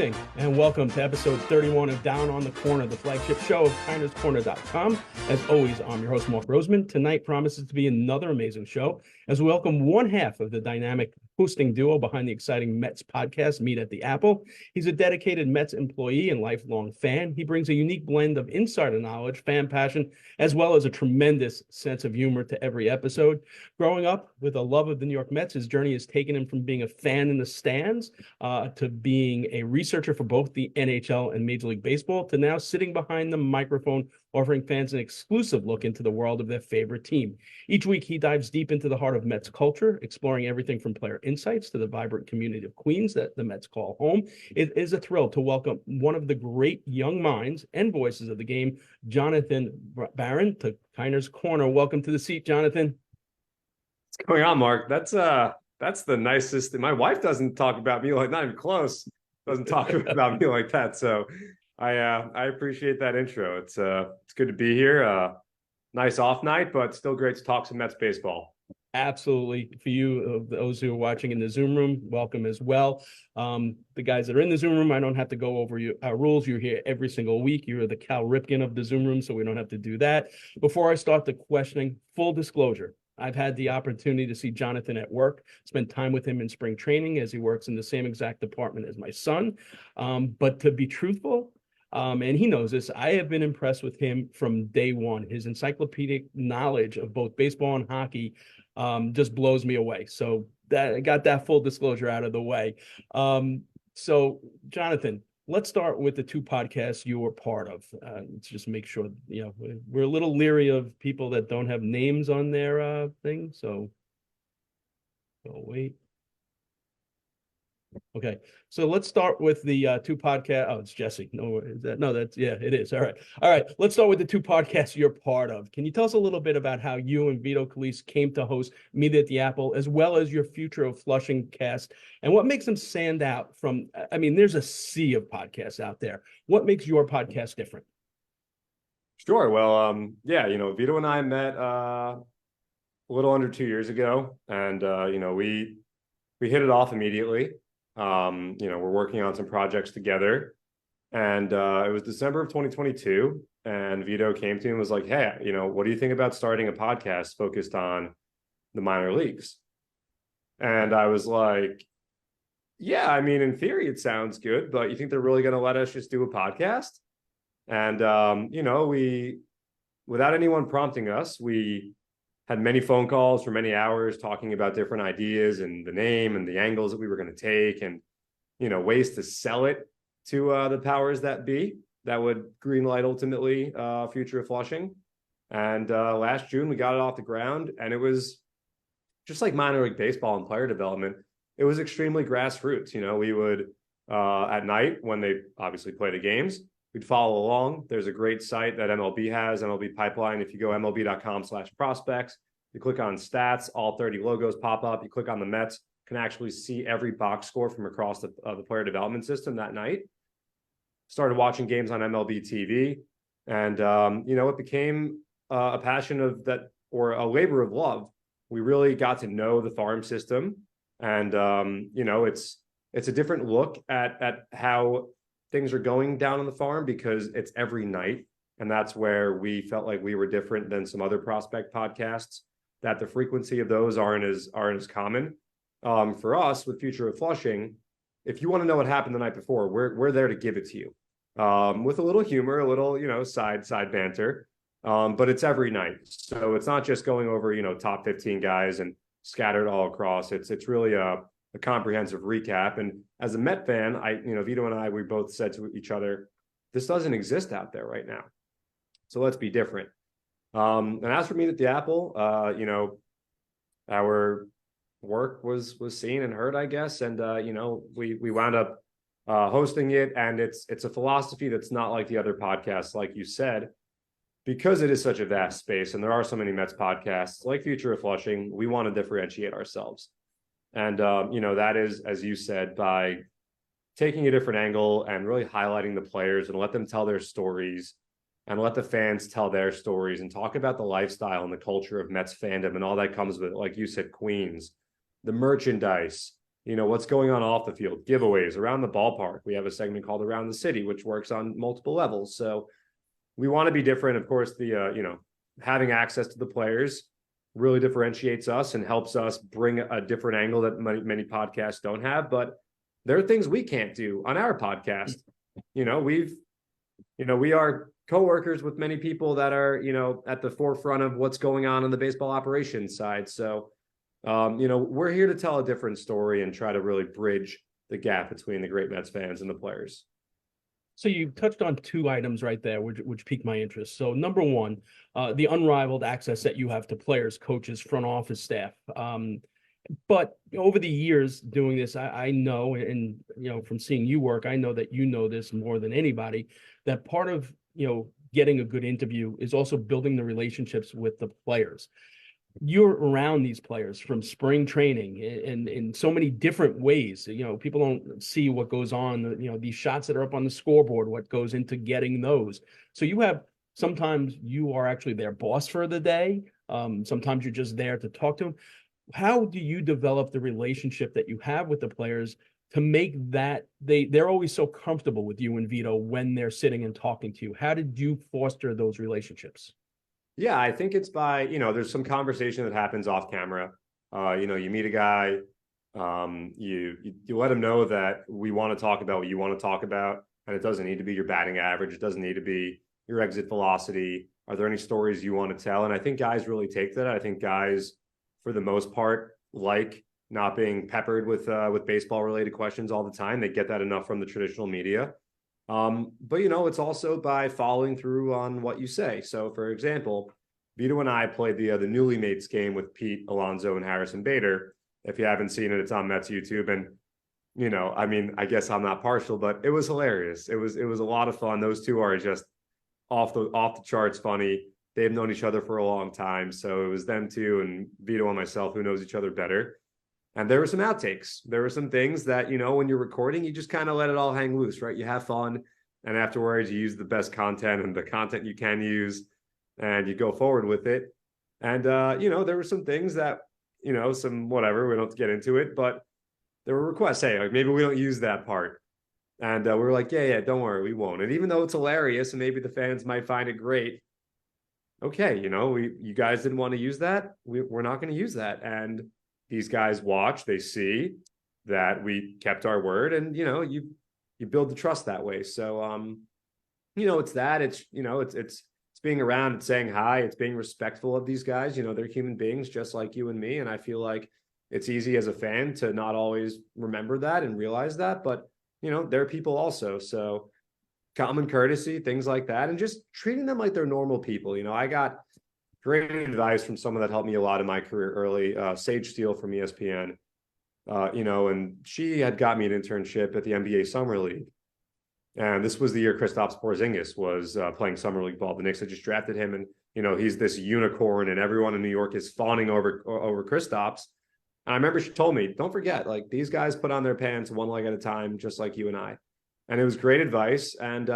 evening, and welcome to episode 31 of Down on the Corner, the flagship show of KINER'S. As always, I'm your host, Mark Roseman. Tonight promises to be another amazing show as we welcome one half of the dynamic hosting duo behind the exciting Mets podcast, Meet at the Apple. He's a dedicated Mets employee and lifelong fan. He brings a unique blend of insider knowledge, fan passion, as well as a tremendous sense of humor to every episode. Growing up with a love of the New York Mets, his journey has taken him from being a fan in the stands to being a researcher for both the NHL and Major League Baseball, to now sitting behind the microphone, offering fans an exclusive look into the world of their favorite team. Each week, he dives deep into the heart of Mets culture, exploring everything from player insights to the vibrant community of Queens that the Mets call home. It is a thrill to welcome one of the great young minds and voices of the game, Jonathan Barron, to KINER'S Corner. Welcome to the seat, Jonathan. What's going on, Mark? That's the nicest. My wife doesn't talk about me like, not even close, doesn't talk about me like that. So I appreciate that intro. It's good to be here. Nice off night, but still great to talk some Mets baseball. Absolutely. For you, those who are watching in the Zoom room, welcome as well. The guys that are in the Zoom room, I don't have to go over our rules. You're here every single week. You're the Cal Ripken of the Zoom room, so we don't have to do that. Before I start the questioning, full disclosure, I've had the opportunity to see Jonathan at work, spend time with him in spring training as he works in the same exact department as my son. But to be truthful, and he knows this, I have been impressed with him from day one. His encyclopedic knowledge of both baseball and hockey just blows me away. So that I got that full disclosure out of the way. So Jonathan, let's start with the two podcasts you were part of. Let's just make sure, we're a little leery of people that don't have names on their thing. So wait. Okay, so let's start with the two podcasts. Oh, it's Jesse. No, is that? No, that's, yeah, it is. All right. Let's start with the two podcasts you're part of. Can you tell us a little bit about how you and Vito Calise came to host Meet at the Apple, as well as your Future of Flushing cast, and what makes them stand out from? I mean, there's a sea of podcasts out there. What makes your podcast different? Sure. Well, Vito and I met a little under 2 years ago, and we hit it off immediately. We're working on some projects together, and it was December of 2022, and Vito came to me and was like, hey, what do you think about starting a podcast focused on the minor leagues? And I was like, yeah, I mean, in theory, it sounds good, but you think they're really going to let us just do a podcast? And, we, without anyone prompting us, we had many phone calls for many hours talking about different ideas and the name and the angles that we were going to take, and ways to sell it to the powers that be that would greenlight ultimately Future of Flushing. And last June we got it off the ground, and it was just like minor league baseball and player development. It was extremely grassroots. We would at night, when they obviously play the games, we'd follow along. There's a great site that MLB has, MLB Pipeline. If you go MLB.com/prospects, you click on stats, all 30 logos pop up. You click on the Mets, can actually see every box score from across the player development system that night. Started watching games on MLB TV, and it became a passion of that, or a labor of love. We really got to know the farm system, and it's a different look at how things are going down on the farm, because it's every night. And that's where we felt like we were different than some other prospect podcasts, that the frequency of those aren't as common. For us with Future of Flushing, if you want to know what happened the night before, we're there to give it to you, with a little humor, a little, side banter. But it's every night. So it's not just going over, top 15 guys and scattered all across. It's really a comprehensive recap. And as a Met fan, Vito and I, we both said to each other, this doesn't exist out there right now. So let's be different. And as for Meet at the Apple, our work was seen and heard, I guess. And, we wound up hosting it. And it's a philosophy that's not like the other podcasts, like you said, because it is such a vast space. And there are so many Mets podcasts like Future of Flushing. We want to differentiate ourselves. And, that is, as you said, by taking a different angle and really highlighting the players and let them tell their stories and let the fans tell their stories and talk about the lifestyle and the culture of Mets fandom and all that comes with it. Like you said, Queens, the merchandise, what's going on off the field, giveaways around the ballpark. We have a segment called Around the City, which works on multiple levels. So we want to be different. Of course, having access to the players really differentiates us and helps us bring a different angle that many podcasts don't have. But there are things we can't do on our podcast. We are coworkers with many people that are, at the forefront of what's going on the baseball operations side. So, we're here to tell a different story and try to really bridge the gap between the great Mets fans and the players. So you touched on two items right there, which piqued my interest. So number one, the unrivaled access that you have to players, coaches, front office staff. But over the years doing this, I know, and from seeing you work, I know that you know this more than anybody, that part of getting a good interview is also building the relationships with the players. You're around these players from spring training in so many different ways. People don't see what goes on, these shots that are up on the scoreboard, what goes into getting those. So sometimes you are actually their boss for the day. Sometimes you're just there to talk to them. How do you develop the relationship that you have with the players to make that they're always so comfortable with you and Vito when they're sitting and talking to you? How did you foster those relationships? Yeah, I think it's by, there's some conversation that happens off camera. You meet a guy, you let him know that we want to talk about what you want to talk about. And it doesn't need to be your batting average. It doesn't need to be your exit velocity. Are there any stories you want to tell? And I think guys really take that. I think guys, for the most part, like not being peppered with baseball related questions all the time. They get that enough from the traditional media. But it's also by following through on what you say. So for example, Vito and I played the Newly Mates game with Pete Alonso and Harrison Bader. If you haven't seen it, it's on Mets YouTube. And I guess I'm not partial, but it was hilarious. It was a lot of fun. Those two are just off the charts funny. They've known each other for a long time. So it was them two and Vito and myself who knows each other better. And there were some outtakes. There were some things that, when you're recording, you just kind of let it all hang loose, right? You have fun. And afterwards, you use the best content and the content you can use, and you go forward with it. And, there were some things that, some whatever, we don't have to get into it, but there were requests, hey, like maybe we don't use that part. And we were like, yeah, don't worry, we won't. And even though it's hilarious and maybe the fans might find it great, okay, you guys didn't want to use that. We're not going to use that. And these guys watch, they see that we kept our word, and you build the trust that way. So it's that, it's being around, it's saying hi, it's being respectful of these guys. They're human beings just like you and me, and I feel like it's easy as a fan to not always remember that and realize that, but they're people also. So common courtesy, things like that, and just treating them like they're normal people. I got great advice from someone that helped me a lot in my career early, Sage Steele from ESPN, and she had got me an internship at the NBA Summer League. And this was the year Kristaps Porzingis was playing Summer League ball. The Knicks had just drafted him, and, he's this unicorn, and everyone in New York is fawning over Kristaps. And I remember she told me, don't forget, like, these guys put on their pants one leg at a time, just like you and I. And it was great advice. And,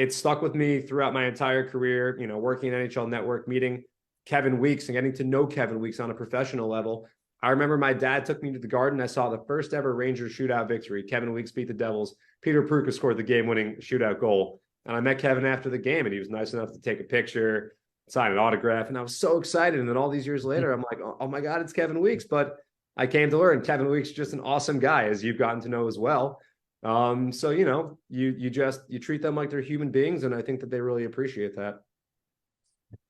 it stuck with me throughout my entire career, working at NHL Network, meeting Kevin Weeks and getting to know Kevin Weeks on a professional level. I remember my dad took me to the Garden. I saw the first ever Rangers shootout victory. Kevin Weeks beat the Devils. Peter Pruka scored the game-winning shootout goal. And I met Kevin after the game, and he was nice enough to take a picture, sign an autograph. And I was so excited. And then all these years later, I'm like, oh my God, it's Kevin Weeks. But I came to learn Kevin Weeks is just an awesome guy, as you've gotten to know as well. So, you treat them like they're human beings. And I think that they really appreciate that.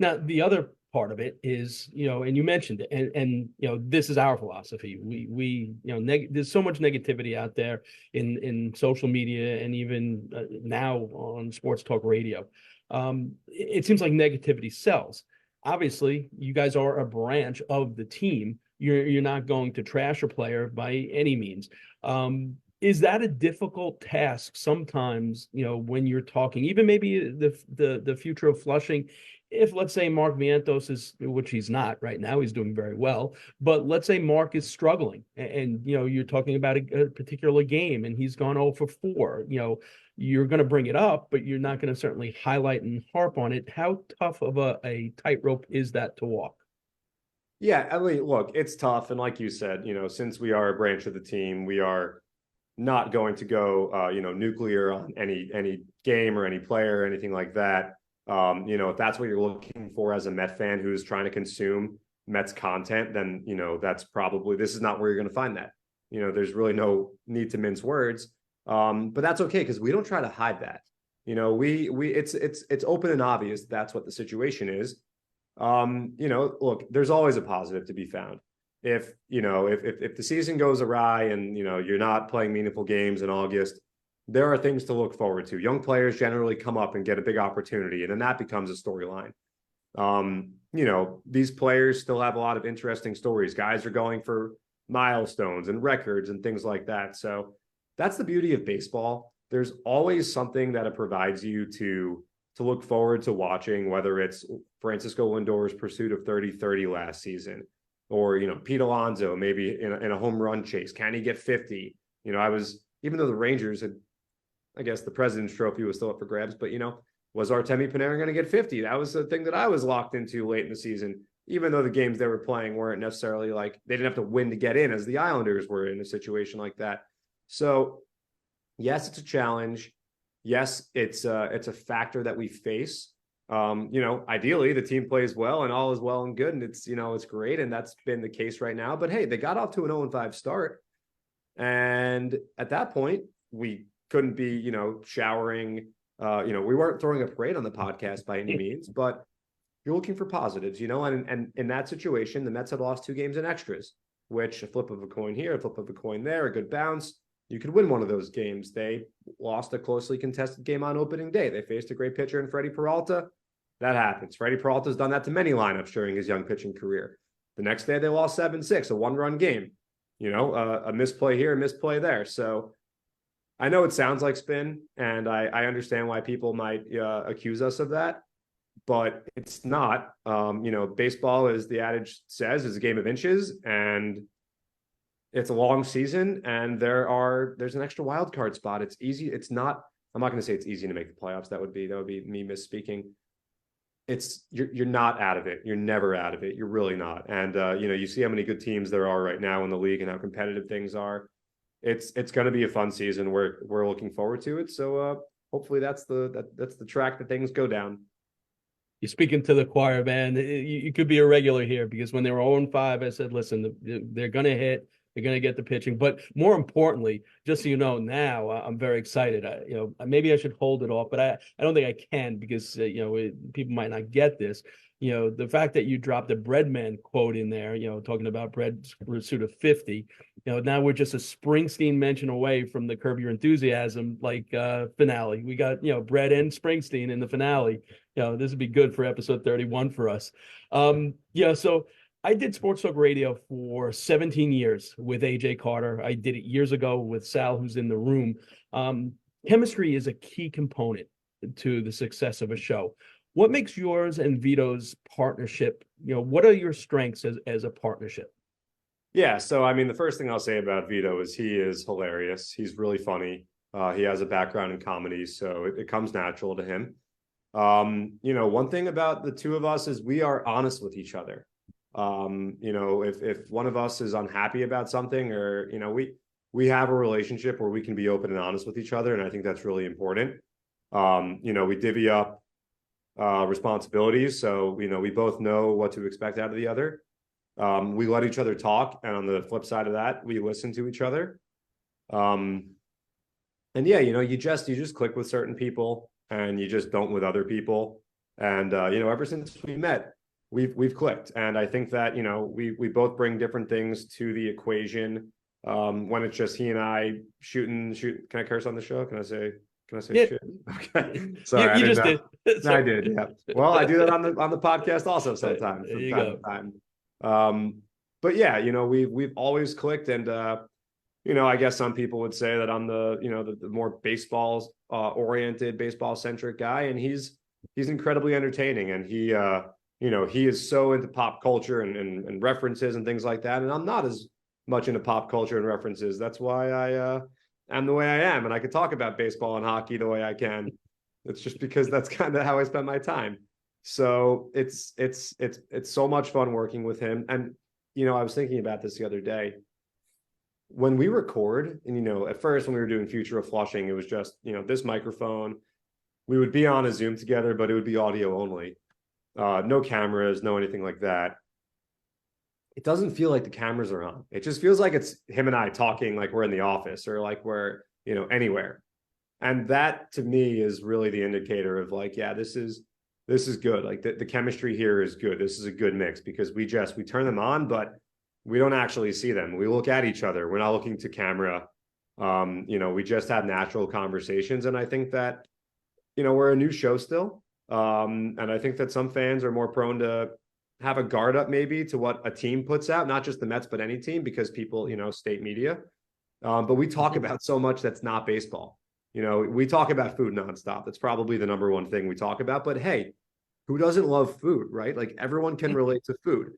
Now, the other part of it is, and you mentioned it, and this is our philosophy. We there's so much negativity out there in social media and even now on sports talk radio. It seems like negativity sells. Obviously, you guys are a branch of the team. You're not going to trash a player by any means. Is that a difficult task sometimes, when you're talking, even maybe the future of Flushing? If, let's say, Mark Vientos is, which he's not right now, he's doing very well, but let's say Mark is struggling and you're talking about a particular game and he's gone 0 for 4, you're going to bring it up, but you're not going to certainly highlight and harp on it. How tough of a tightrope is that to walk? Yeah, I mean, look, it's tough. And like you said, since we are a branch of the team, we are not going to go, nuclear on any game or any player or anything like that. If that's what you're looking for as a Met fan who's trying to consume Mets content, then, this is not where you're going to find that. There's really no need to mince words. But that's okay because we don't try to hide that. It's open and obvious that's what the situation is. Look, there's always a positive to be found. If the season goes awry and you're not playing meaningful games in August, there are things to look forward to. Young players generally come up and get a big opportunity, and then that becomes a storyline. These players still have a lot of interesting stories. Guys are going for milestones and records and things like that. So that's the beauty of baseball. There's always something that it provides you to look forward to watching, whether it's Francisco Lindor's pursuit of 30-30 last season, or Pete Alonso maybe in a home run chase. Can he get 50? Even though the Rangers had, I guess the President's Trophy was still up for grabs, but was Artemi Panarin going to get 50? That was the thing that I was locked into late in the season, even though the games they were playing weren't necessarily like they didn't have to win to get in, as the Islanders were in a situation like that. So yes, it's a challenge. Yes, it's a factor that we face. Ideally the team plays well and all is well and good, and it's great, and that's been the case right now. But hey, they got off to an 0-5 start, and at that point we couldn't be showering. We weren't throwing a parade on the podcast by any means, but you're looking for positives, and in that situation, the Mets had lost 2 games in extras, which a flip of a coin here, a flip of a coin there, a good bounce. You could win one of those games. They lost a closely contested game on opening day. They faced a great pitcher in Freddie Peralta. That happens. Freddie Peralta's done that to many lineups during his young pitching career. The next day, they lost 7-6, a 1-run game. A misplay here, a misplay there. So I know it sounds like spin, and I understand why people might accuse us of that, but it's not. Baseball, as the adage says, is a game of inches, and it's a long season, and there's an extra wild card spot. It's easy. It's not. I'm not going to say it's easy to make the playoffs. That would be me misspeaking. You're not out of it. You're never out of it. You're really not. And you see how many good teams there are right now in the league and how competitive things are. It's going to be a fun season. We're looking forward to it. So hopefully that's the track that things go down. You're speaking to the choir, man. You could be a regular here, because when they were 0-5, I said, listen, they're going to hit. They're going to get the pitching. But more importantly, just so you know, now I'm very excited. Maybe I should hold it off, but I don't think I can, because, people might not get this. The fact that you dropped the Breadman quote in there, talking about Bread's pursuit of 50, now we're just a Springsteen mention away from the Curb Your Enthusiasm, finale. We got, Bread and Springsteen in the finale. This would be good for episode 31 for us. So I did Sports Talk Radio for 17 years with AJ Carter. I did it years ago with Sal, who's in the room. Chemistry is a key component to the success of a show. What makes yours and Vito's partnership? What are your strengths as a partnership? Yeah, so I mean, the first thing I'll say about Vito is he is hilarious. He's really funny. He has a background in comedy, so it comes natural to him. One thing about the two of us is we are honest with each other. If one of us is unhappy about something, or we have a relationship where we can be open and honest with each other, and I think that's really important. We divvy up responsibilities, so we both know what to expect out of the other. We let each other talk, and on the flip side of that, we listen to each other. And yeah, you just click with certain people, and you just don't with other people. And ever since we met, we've clicked, and I think that we both bring different things to the equation. When it's just he and I shooting. Can I curse on the show? Can I say Yeah. shit? Okay. Sorry, you just did. No, I did. Yeah. Well, I do that on the podcast also sometimes. There you go. But yeah, we've always clicked, and I guess some people would say that I'm the more baseball oriented, baseball centric guy, and he's incredibly entertaining, and he is so into pop culture and references and things like that, and I'm not as much into pop culture and references. That's why I am the way I am, and I could talk about baseball and hockey the way I can. It's just because that's kind of how I spend my time. So it's so much fun working with him. And I was thinking about this the other day. When we record, and at first when we were doing Future of Flushing, it was just this microphone. We would be on a Zoom together, but it would be audio only, no cameras, no anything like that. It doesn't feel like the cameras are on. It just feels like it's him and I talking like we're in the office or like we're anywhere. And that to me is really the indicator of like, yeah, this is good. Like the chemistry here is good. This is a good mix because we turn them on, but we don't actually see them. We look at each other. We're not looking to camera. We just have natural conversations. And I think that, we're a new show still. And I think that some fans are more prone to have a guard up maybe to what a team puts out, not just the Mets, but any team, because people, state media. But we talk about so much that's not baseball. We talk about food nonstop. That's probably the number one thing we talk about. But hey, who doesn't love food, right? Like everyone can relate to food.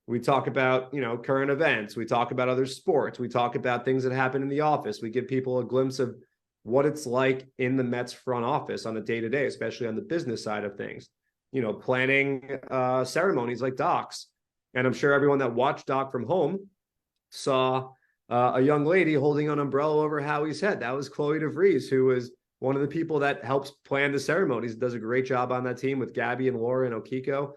We talk about, current events. We talk about other sports. We talk about things that happen in the office. We give people a glimpse of what it's like in the Mets front office on a day-to-day, especially on the business side of things. Planning ceremonies like Doc's. And I'm sure everyone that watched Doc from home saw a young lady holding an umbrella over Howie's head. That was Chloe DeVries, who was one of the people that helps plan the ceremonies, does a great job on that team with Gabby and Laura and Okiko.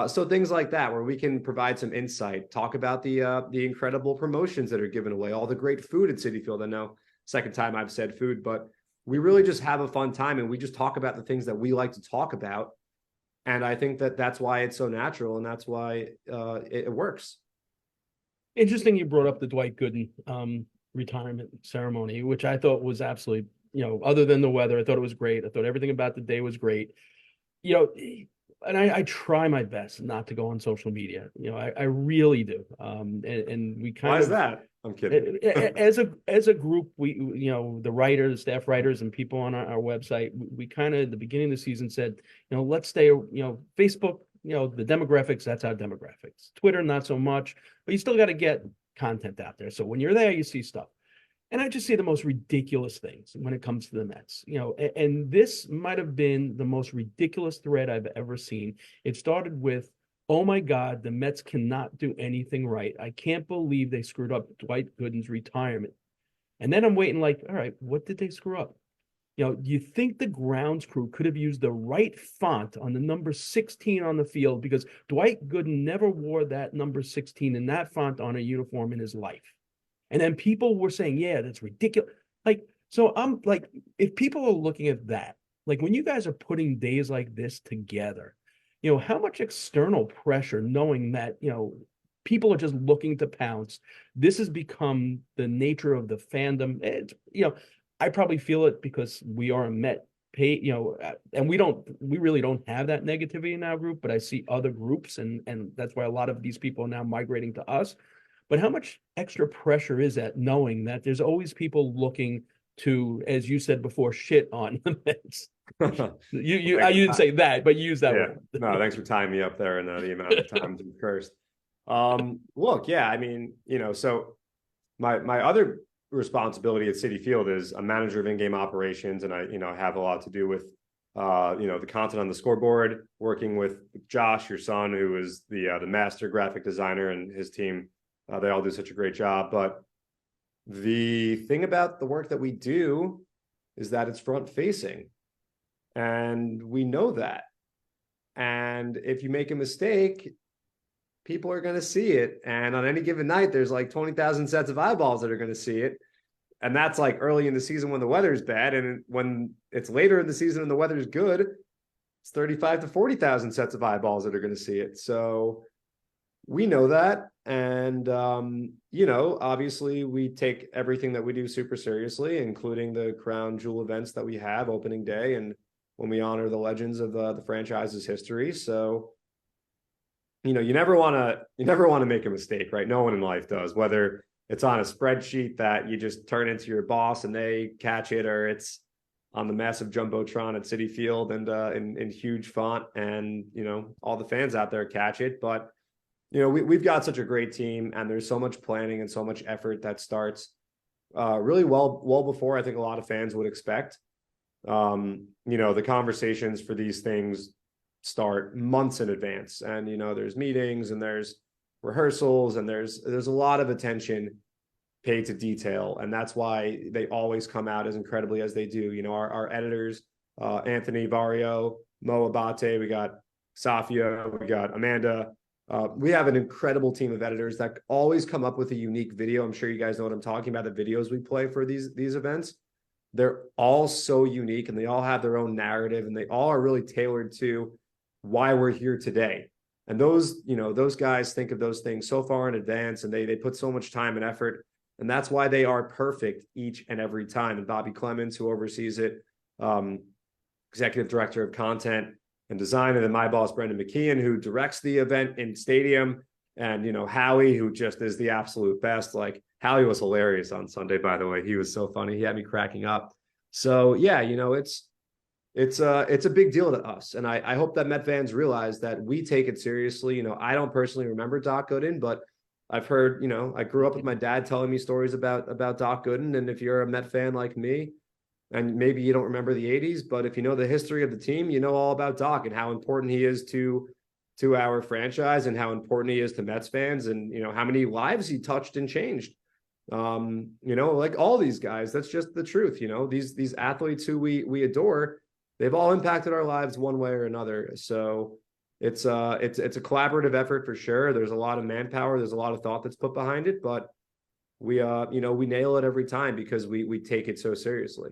So things like that, where we can provide some insight, talk about the incredible promotions that are given away, all the great food at Citi Field. I know second time I've said food, but we really just have a fun time and we just talk about the things that we like to talk about. And I think that that's why it's so natural and that's why it works. Interesting you brought up the Dwight Gooden retirement ceremony, which I thought was absolutely, other than the weather, I thought it was great. I thought everything about the day was great. And I try my best not to go on social media. I really do. And we kind Why of. Is that? I'm kidding. As a group, we the writers, staff writers, and people on our website, we kind of at the beginning of the season said, let's stay, Facebook, the demographics, that's our demographics. Twitter, not so much, but you still got to get content out there. So when you're there, you see stuff. And I just see the most ridiculous things when it comes to the Mets, and this might have been the most ridiculous thread I've ever seen. It started with, oh my God, the Mets cannot do anything right. I can't believe they screwed up Dwight Gooden's retirement. And then I'm waiting like, all right, what did they screw up? Do you think the grounds crew could have used the right font on the number 16 on the field? Because Dwight Gooden never wore that number 16 in that font on a uniform in his life. And then people were saying, yeah, that's ridiculous. So I'm like, if people are looking at that, like when you guys are putting days like this together, how much external pressure, knowing that, people are just looking to pounce. This has become the nature of the fandom. It's, I probably feel it because we are a Met and we really don't have that negativity in our group, but I see other groups and that's why a lot of these people are now migrating to us. But how much extra pressure is that, knowing that there's always people looking to, as you said before, shit on the Mets? You didn't say that, but you used that word. No, thanks for tying me up there and the amount of times you cursed. Look, yeah, I mean, so my other responsibility at Citi Field is a manager of in-game operations, and I have a lot to do with the content on the scoreboard, working with Josh, your son, who is the master graphic designer, and his team. They all do such a great job. But the thing about the work that we do is that it's front facing. And we know that. And if you make a mistake, people are going to see it. And on any given night, there's like 20,000 sets of eyeballs that are going to see it. And that's like early in the season when the weather's bad. And when it's later in the season and the weather's good, it's 35 to 40,000 sets of eyeballs that are going to see it. So we know that. And, obviously we take everything that we do super seriously, including the crown jewel events that we have opening day and when we honor the legends of the franchise's history. So, you never want to make a mistake, right? No one in life does, whether it's on a spreadsheet that you just turn into your boss and they catch it, or it's on the massive Jumbotron at Citi Field and in huge font and, all the fans out there catch it. But we've got such a great team, and there's so much planning and so much effort that starts really well before I think a lot of fans would expect. The conversations for these things start months in advance. And, there's meetings and there's rehearsals and there's a lot of attention paid to detail. And that's why they always come out as incredibly as they do. Our editors, Anthony Vario, Mo Abate, we got Safia, we got Amanda. We have an incredible team of editors that always come up with a unique video. I'm sure you guys know what I'm talking about, the videos we play for these events. They're all so unique and they all have their own narrative and they all are really tailored to why we're here today. And those guys think of those things so far in advance and they put so much time and effort. And that's why they are perfect each and every time. And Bobby Clemens, who oversees it, executive director of content and design, and then my boss, Brendan McKeon, who directs the event in stadium, and, Howie, who just is the absolute best. Like, Howie was hilarious on Sunday, by the way. He was so funny. He had me cracking up. So yeah, it's a big deal to us. And I hope that Met fans realize that we take it seriously. I don't personally remember Doc Gooden, but I've heard, I grew up with my dad telling me stories about Doc Gooden. And if you're a Met fan like me, and maybe you don't remember the 80s, but if you know the history of the team, you know all about Doc and how important he is to our franchise and how important he is to Mets fans and, how many lives he touched and changed. Like all these guys, that's just the truth. These athletes who we adore, they've all impacted our lives one way or another. So it's a collaborative effort for sure. There's a lot of manpower. There's a lot of thought that's put behind it, but we nail it every time because we take it so seriously.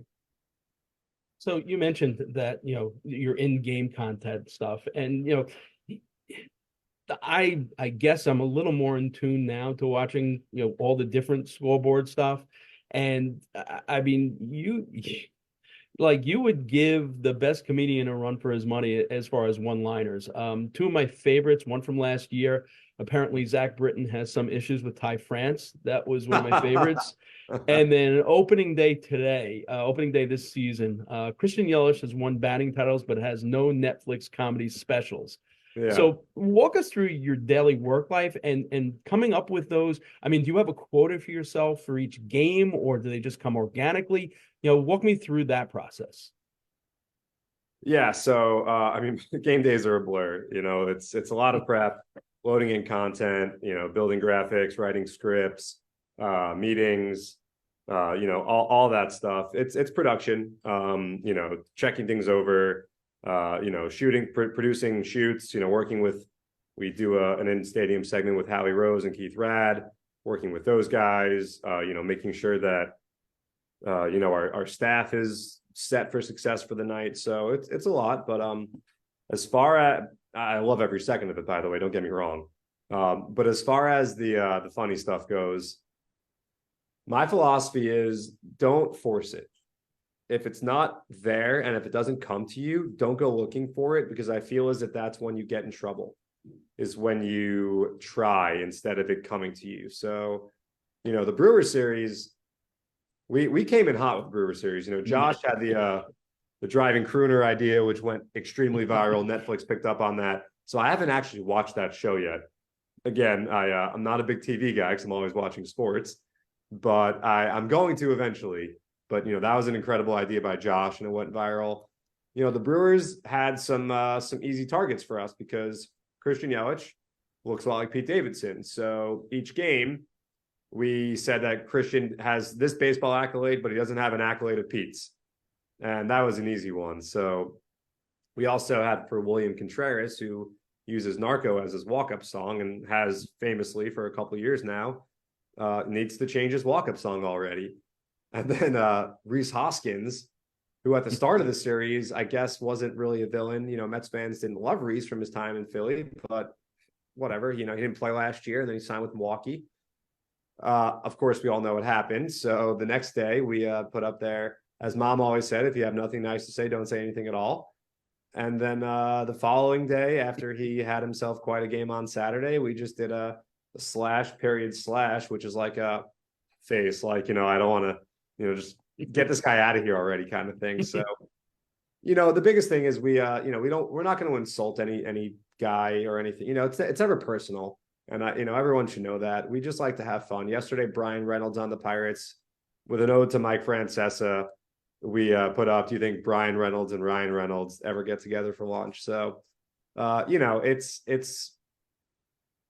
So you mentioned that, your in-game content stuff, and, I guess I'm a little more in tune now to watching, all the different scoreboard stuff. And I mean, you would give the best comedian a run for his money as far as one-liners. Two of my favorites, one from last year. Apparently, Zach Britton has some issues with Ty France. That was one of my favorites. And then opening day this season, Christian Yelich has won batting titles, but has no Netflix comedy specials. Yeah. So walk us through your daily work life and coming up with those. I mean, do you have a quota for yourself for each game, or do they just come organically? Walk me through that process. Yeah. So, game days are a blur, it's a lot of prep, loading in content, building graphics, writing scripts, meetings, all that stuff. It's production, checking things over, shooting, producing shoots, working with, we do an in-stadium segment with Howie Rose and Keith Rad, working with those guys, making sure that, our staff is set for success for the night. So it's a lot, but as far as, I love every second of it, by the way, don't get me wrong. But as far as the funny stuff goes, my philosophy is don't force it. If it's not there and if it doesn't come to you, don't go looking for it, because I feel as if that's when you get in trouble, is when you try instead of it coming to you. So, the Brewer series, we came in hot with the Brewer series. Josh had the driving crooner idea, which went extremely viral. Netflix picked up on that. So I haven't actually watched that show yet. Again, I'm not a big TV guy because I'm always watching sports, but I'm going to eventually. But, that was an incredible idea by Josh and it went viral. The Brewers had some easy targets for us because Christian Yelich looks a lot like Pete Davidson. So each game, we said that Christian has this baseball accolade, but he doesn't have an accolade of Pete's. And that was an easy one. So we also had for William Contreras, who uses Narco as his walk-up song and has famously for a couple of years now, needs to change his walk-up song already. And then Rhys Hoskins, who at the start of the series, I guess, wasn't really a villain. Mets fans didn't love Rhys from his time in Philly, but whatever. He didn't play last year, and then he signed with Milwaukee. Of course, we all know what happened. So the next day, we put up there, as Mom always said, if you have nothing nice to say, don't say anything at all. And then the following day, after he had himself quite a game on Saturday, we just did a // which is like a face, like, I don't want to, just get this guy out of here already kind of thing. So, the biggest thing is we're not going to insult any guy or anything. It's never personal. And everyone should know that. We just like to have fun. Yesterday, Brian Reynolds on the Pirates, with an ode to Mike Francesa, we put up, do you think Brian Reynolds and Ryan Reynolds ever get together for lunch? So, It's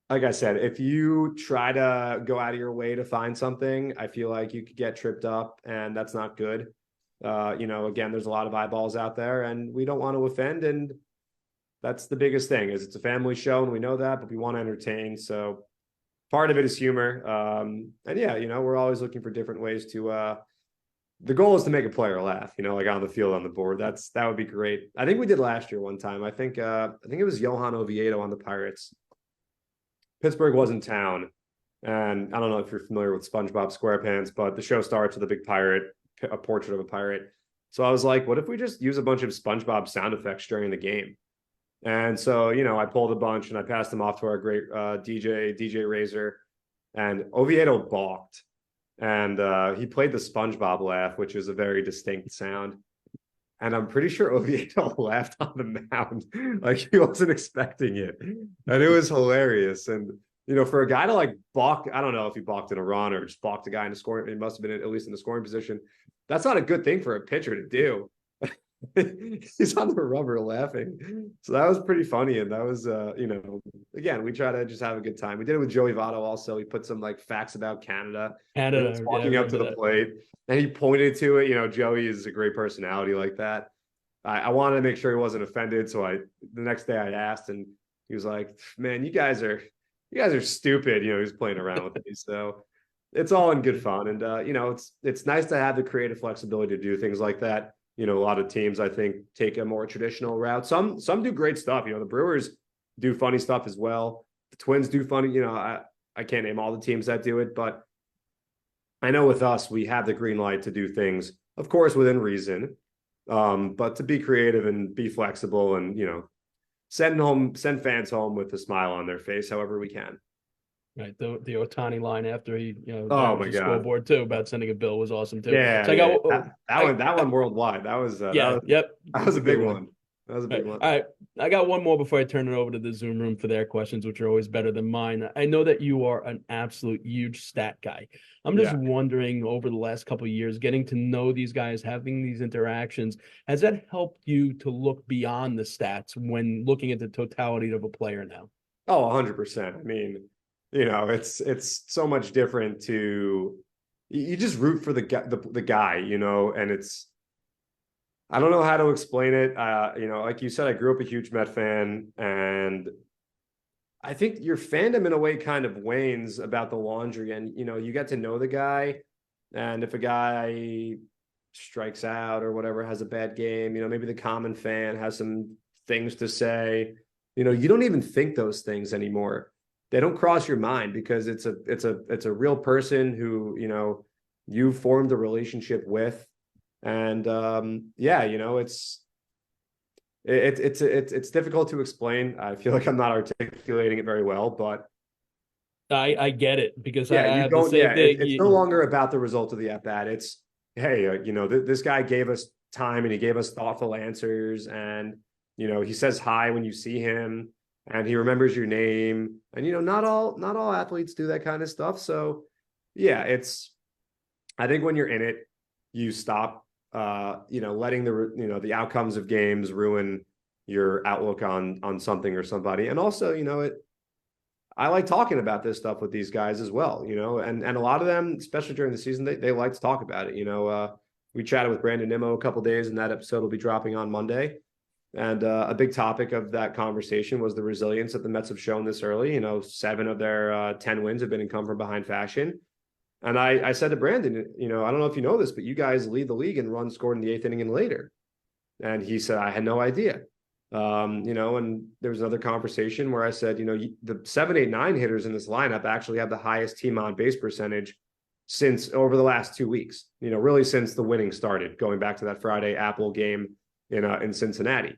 like I said, if you try to go out of your way to find something, I feel like you could get tripped up, and that's not good. Again, there's a lot of eyeballs out there, and we don't want to offend. And that's the biggest thing, is it's a family show, and we know that, but we want to entertain. So part of it is humor. And yeah, we're always looking for different ways to, the goal is to make a player laugh, like on the field, on the board. That would be great. I think we did last year one time. I think it was Johan Oviedo on the Pirates. Pittsburgh was in town, and I don't know if you're familiar with SpongeBob SquarePants, but the show starts with a big pirate, a portrait of a pirate. So I was like, what if we just use a bunch of SpongeBob sound effects during the game? And so, I pulled a bunch and I passed them off to our great DJ Razor, and Oviedo balked. And he played the SpongeBob laugh, which is a very distinct sound. And I'm pretty sure Oviedo laughed on the mound like he wasn't expecting it. And it was hilarious. And, for a guy to like balk, I don't know if he balked in a run or just balked a guy in the scoring, it must have been at least in the scoring position. That's not a good thing for a pitcher to do. He's on the rubber laughing. So that was pretty funny. And that was, again, we try to just have a good time. We did it with Joey Votto also. He put some like facts about Canada. Canada, walking up to the plate, and he pointed to it. Joey is a great personality like that. I wanted to make sure he wasn't offended. So the next day I asked, and he was like, man, you guys are stupid. He was playing around with me. So it's all in good fun. And, it's nice to have the creative flexibility to do things like that. A lot of teams, I think, take a more traditional route. Some do great stuff. The Brewers do funny stuff as well. The Twins do funny. I can't name all the teams that do it, but I know with us, we have the green light to do things, of course, within reason, but to be creative and be flexible and, send fans home with a smile on their face, however we can. Right, the Ohtani line after he, oh my god, scoreboard too about sending a bill was awesome too. Yeah, so that one worldwide. That was Yep, that was a big one. That was a big one. All right, I got one more before I turn it over to the Zoom room for their questions, which are always better than mine. I know that you are an absolute huge stat guy. I'm just wondering, over the last couple of years, getting to know these guys, having these interactions, has that helped you to look beyond the stats when looking at the totality of a player now? Oh, 100%. I mean, it's so much different to, you just root for the guy, and it's, I don't know how to explain it. Like you said, I grew up a huge Met fan, and I think your fandom in a way kind of wanes about the laundry, and, you get to know the guy, and if a guy strikes out or whatever, has a bad game, maybe the common fan has some things to say, you don't even think those things anymore. They don't cross your mind because it's a real person who, you formed a relationship with. And it's difficult to explain. I feel like I'm not articulating it very well, but I get it, because I you have don't, the same thing. It's no longer about the result of the at-bat. It's, hey, this guy gave us time and he gave us thoughtful answers, and, he says hi when you see him, and he remembers your name, and, not all athletes do that kind of stuff. So yeah, I think when you're in it, you stop, letting the outcomes of games ruin your outlook on something or somebody. And also, I like talking about this stuff with these guys as well, and a lot of them, especially during the season, they like to talk about it. We chatted with Brandon Nimmo a couple of days, and that episode will be dropping on Monday. And a big topic of that conversation was the resilience that the Mets have shown this early. 7 of their 10 wins have been in come from behind fashion. And I said to Brandon, I don't know if you know this, but you guys lead the league in runs scored in the 8th inning and later. And he said, I had no idea. And there was another conversation where I said, the 7, 8, 9 hitters in this lineup actually have the highest team on base percentage since over the last 2 weeks, really since the winning started, going back to that Friday Apple game in Cincinnati.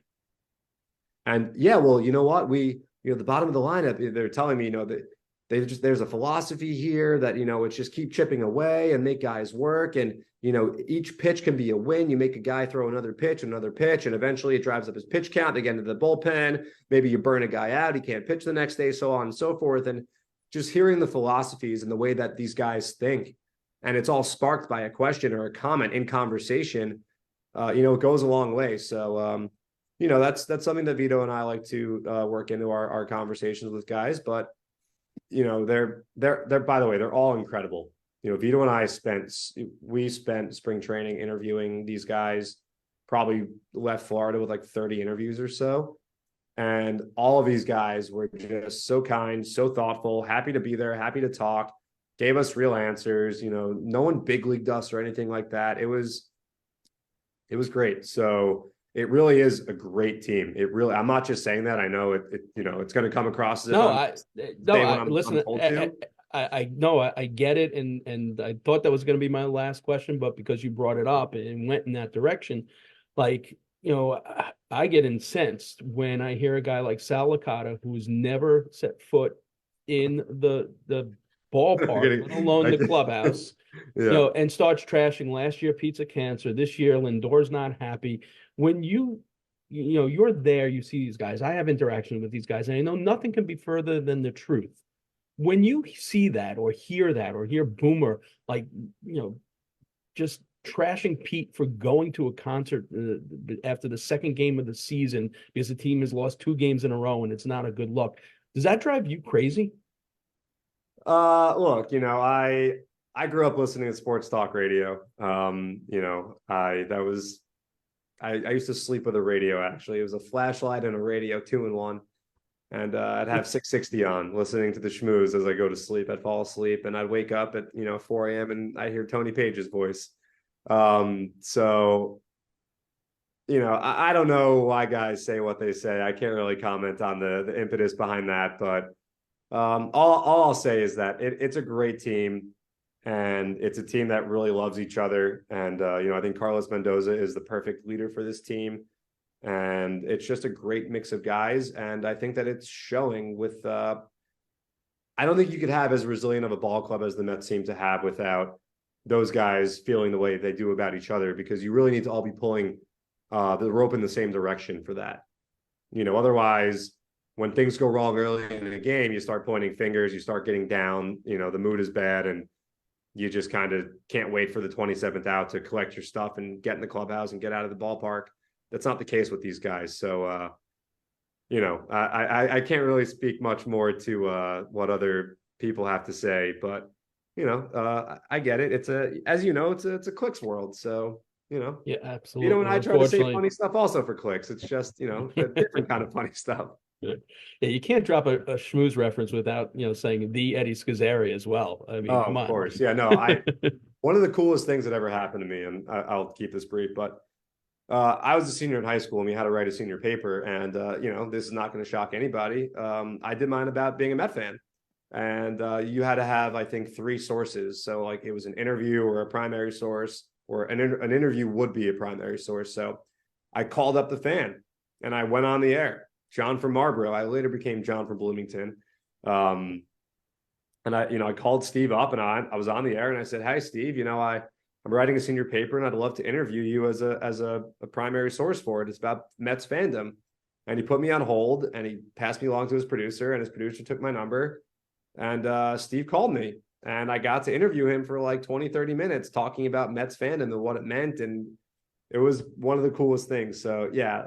And yeah, well, you know what? The bottom of the lineup, they're telling me, that there's a philosophy here that, it's just keep chipping away and make guys work. And, each pitch can be a win. You make a guy throw another pitch, and eventually it drives up his pitch count. They get into the bullpen. Maybe you burn a guy out. He can't pitch the next day, so on and so forth. And just hearing the philosophies and the way that these guys think, and it's all sparked by a question or a comment in conversation, it goes a long way. So, that's something that Vito and I like to work into our conversations with guys. But they're by the way, they're all incredible. Vito and I spent spring training interviewing these guys, probably left Florida with like 30 interviews or so. And all of these guys were just so kind, so thoughtful, happy to be there, happy to talk, gave us real answers. No one big leagued us or anything like that. It was great. So it really is a great team. I'm not just saying that. I know it's going to come across as if No, I'm saying what listen, I'm told to. I know I get it, and I thought that was going to be my last question, but because you brought it up and went in that direction, like, I get incensed when I hear a guy like Sal Licata, who's never set foot in the ballpark, let alone the clubhouse, Yeah. and starts trashing last year pizza cancer, this year Lindor's not happy. When you're there, you see these guys. I have interaction with these guys, and I know nothing can be further than the truth. When you see that or hear Boomer, like, just trashing Pete for going to a concert after the second game of the season because the team has lost 2 games in a row and it's not a good look. Does that drive you crazy? Look, I grew up listening to sports talk radio. I used to sleep with a radio. Actually, it was a flashlight and a radio, 2-in-1. And I'd have 660 on, listening to the schmooze as I go to sleep. I'd fall asleep, and I'd wake up at 4 a.m. and I hear Tony Page's voice. So I don't know why guys say what they say. I can't really comment on the impetus behind that, but all I'll say is that it's a great team, and it's a team that really loves each other. And I think Carlos Mendoza is the perfect leader for this team. And it's just a great mix of guys. And I think that it's showing with, I don't think you could have as resilient of a ball club as the Mets seem to have without those guys feeling the way they do about each other, because you really need to all be pulling the rope in the same direction for that. Otherwise, when things go wrong early in the game, you start pointing fingers, you start getting down, the mood is bad, and you just kind of can't wait for the 27th out to collect your stuff and get in the clubhouse and get out of the ballpark. That's not the case with these guys. So, I can't really speak much more to what other people have to say, but I get it. It's a clicks world. So, Yeah, absolutely. and I try to say funny stuff also for clicks. It's just, a different kind of funny stuff. Yeah, you can't drop a schmooze reference without saying the Eddie Scazzeri as well. I mean, come on. Of course, yeah. No, one of the coolest things that ever happened to me, and I'll keep this brief, but I was a senior in high school, and we had to write a senior paper, and this is not going to shock anybody. I did mine about being a Met fan, and you had to have, I think, 3 sources. So like it was an interview or a primary source, or an interview would be a primary source. So I called up the fan, and I went on the air. John from Marlboro. I later became John from Bloomington. And I called Steve up, and I was on the air, and I said, "Hey, Steve, I'm writing a senior paper, and I'd love to interview you as a primary source for it. It's about Mets fandom." And he put me on hold, and he passed me along to his producer, and his producer took my number, and Steve called me, and I got to interview him for like 20, 30 minutes talking about Mets fandom and what it meant. And it was one of the coolest things. So yeah,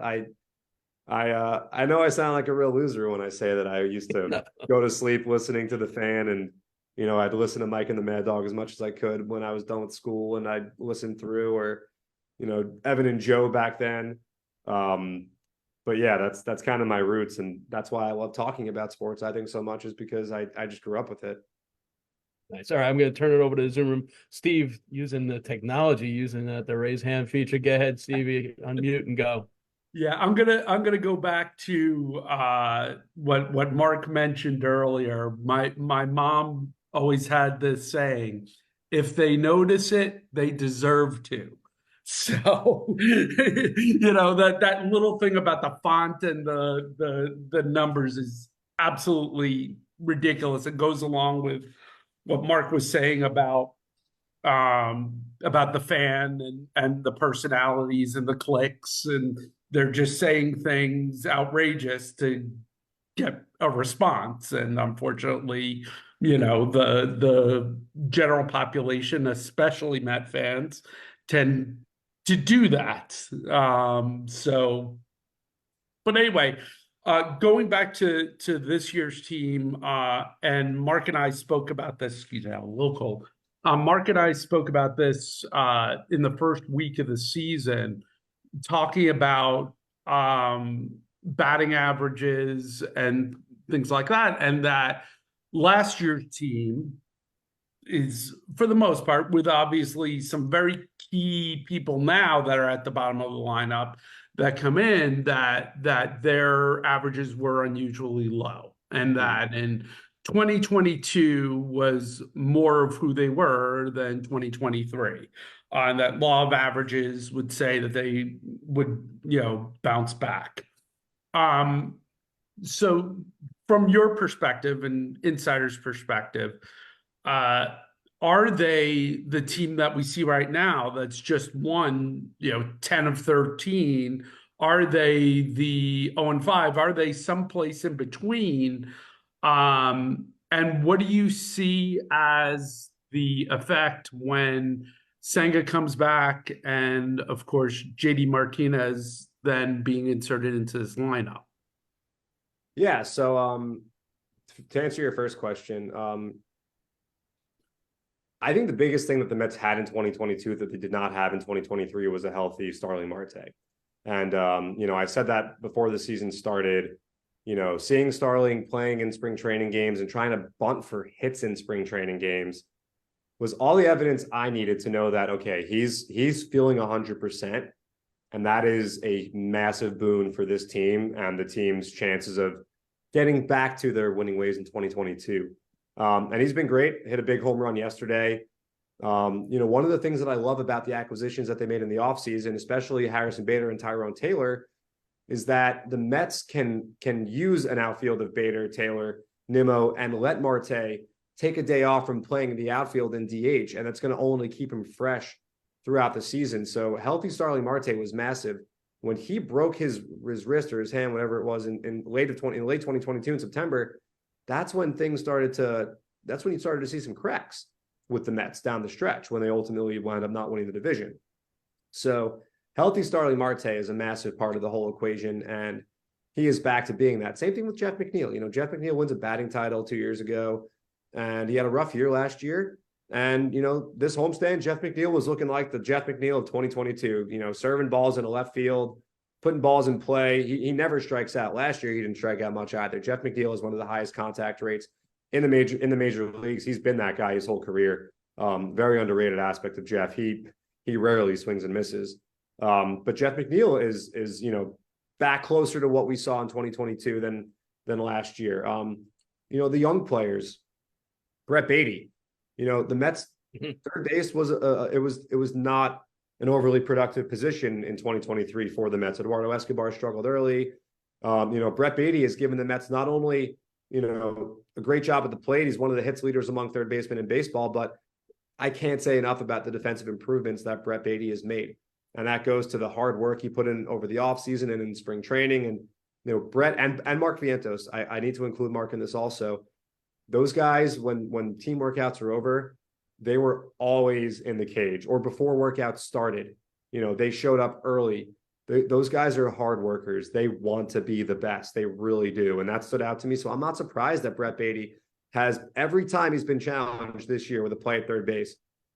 I know I sound like a real loser when I say that I used to go to sleep listening to the fan, and I'd listen to Mike and the Mad Dog as much as I could when I was done with school, and I'd listen through, or Evan and Joe back then. But yeah, that's kind of my roots, and that's why I love talking about sports, I think, so much, is because I just grew up with it. Nice. All right, I'm going to turn it over to the Zoom room. Steve, using the technology, using the raise hand feature. Go ahead, Stevie, unmute and go. Yeah, I'm gonna go back to what Mark mentioned earlier. My mom always had this saying, if they notice it, they deserve to. So that little thing about the font and the numbers is absolutely ridiculous. It goes along with what Mark was saying about the fan and the personalities and the clicks, and they're just saying things outrageous to get a response. And unfortunately, the general population, especially Met fans, tend to do that. So But anyway, going back to this year's team, and Mark and I spoke about this. Excuse me, I'm a little cold. Mark and I spoke about this in the first week of the season, talking about batting averages and things like that, and that last year's team is, for the most part, with obviously some very key people now that are at the bottom of the lineup that come in, that their averages were unusually low, and that in 2022 was more of who they were than 2023. And that law of averages would say that they would, bounce back. So from your perspective and insider's perspective, are they the team that we see right now that's just won, 10 of 13? Are they the 0-5? Are they someplace in between? And what do you see as the effect when Senga comes back and, of course, JD Martinez then being inserted into this lineup? Yeah, so to answer your first question, I think the biggest thing that the Mets had in 2022 that they did not have in 2023 was a healthy Starling Marte. And, I said that before the season started, seeing Starling playing in spring training games and trying to bunt for hits in spring training games was all the evidence I needed to know that, okay, he's feeling 100%. And that is a massive boon for this team and the team's chances of getting back to their winning ways in 2022. And he's been great, hit a big home run yesterday. One of the things that I love about the acquisitions that they made in the offseason, especially Harrison Bader and Tyrone Taylor, is that the Mets can use an outfield of Bader, Taylor, Nimmo, and let Marte take a day off from playing the outfield in DH, and that's going to only keep him fresh throughout the season. So healthy Starling Marte was massive. When he broke his wrist or his hand, whatever it was, in late 2022 in September, that's when you started to see some cracks with the Mets down the stretch when they ultimately wound up not winning the division. So healthy Starling Marte is a massive part of the whole equation, and he is back to being that. Same thing with Jeff McNeil. Jeff McNeil wins a batting title 2 years ago, and he had a rough year last year. And, this homestand, Jeff McNeil was looking like the Jeff McNeil of 2022, serving balls in the left field, putting balls in play. He never strikes out. Last year, he didn't strike out much either. Jeff McNeil is one of the highest contact rates in the major leagues. He's been that guy his whole career. Very underrated aspect of Jeff. He rarely swings and misses. But Jeff McNeil is back closer to what we saw in 2022 than last year. The young players, Brett Beatty, the Mets third base was not an overly productive position in 2023 for the Mets. Eduardo Escobar struggled early. Brett Beatty has given the Mets not only, a great job at the plate. He's one of the hits leaders among third basemen in baseball, but I can't say enough about the defensive improvements that Brett Beatty has made. And that goes to the hard work he put in over the offseason and in spring training. And, Brett and Mark Vientos, I need to include Mark in this also. Those guys, when team workouts are over, they were always in the cage, or before workouts started, they showed up early. Those guys are hard workers. They want to be the best. They really do. And that stood out to me. So I'm not surprised that Brett Beatty has, every time he's been challenged this year with a play at third base,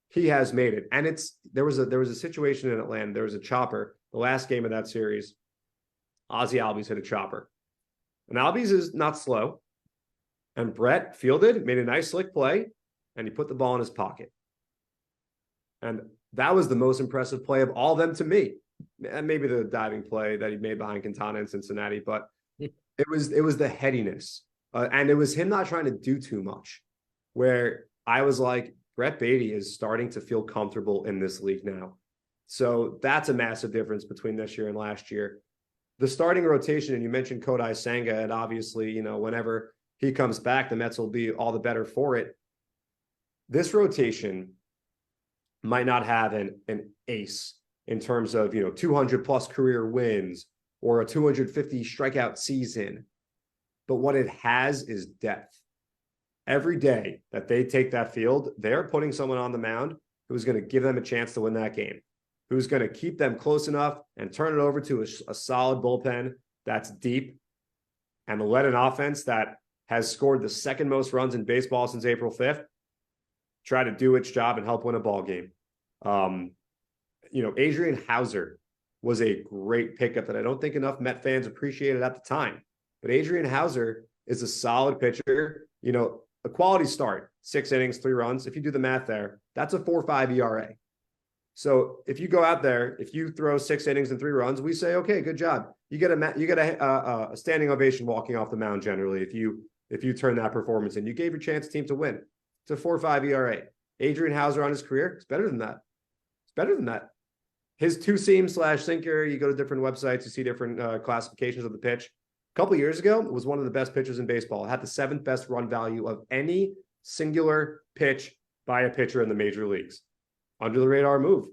he has made it. And there was a situation in Atlanta. There was a chopper, the last game of that series. Ozzie Albies hit a chopper. And Albies is not slow. And Brett fielded, made a nice slick play, and he put the ball in his pocket. And that was the most impressive play of all of them to me. And maybe the diving play that he made behind Quintana in Cincinnati, but it was the headiness. And it was him not trying to do too much, where I was like, Brett Beatty is starting to feel comfortable in this league now. So that's a massive difference between this year and last year. The starting rotation, and you mentioned Kodai Senga, and obviously, whenever he comes back, the Mets will be all the better for it. This rotation might not have an ace in terms of, 200 plus career wins or a 250 strikeout season. But what it has is depth. Every day that they take that field, they're putting someone on the mound who's going to give them a chance to win that game, who's going to keep them close enough and turn it over to a solid bullpen that's deep and led an offense that has scored the second most runs in baseball since April 5th, try to do its job and help win a ball game. Adrian Hauser was a great pickup that I don't think enough Met fans appreciated at the time. But Adrian Hauser is a solid pitcher, a quality start, 6 innings, 3 runs. If you do the math there, that's a 4.5 ERA. So if you go out there, if you throw 6 innings and 3 runs, we say, okay, good job. You get a standing ovation walking off the mound generally if you turn that performance in. You gave your team to win. It's a 4.5 ERA. Adrian Hauser on his career, it's better than that. It's better than that. His 2-seam/sinker, you go to different websites, you see different classifications of the pitch. A couple of years ago, it was one of the best pitchers in baseball. It had the 7th best run value of any singular pitch by a pitcher in the major leagues. Under the radar move.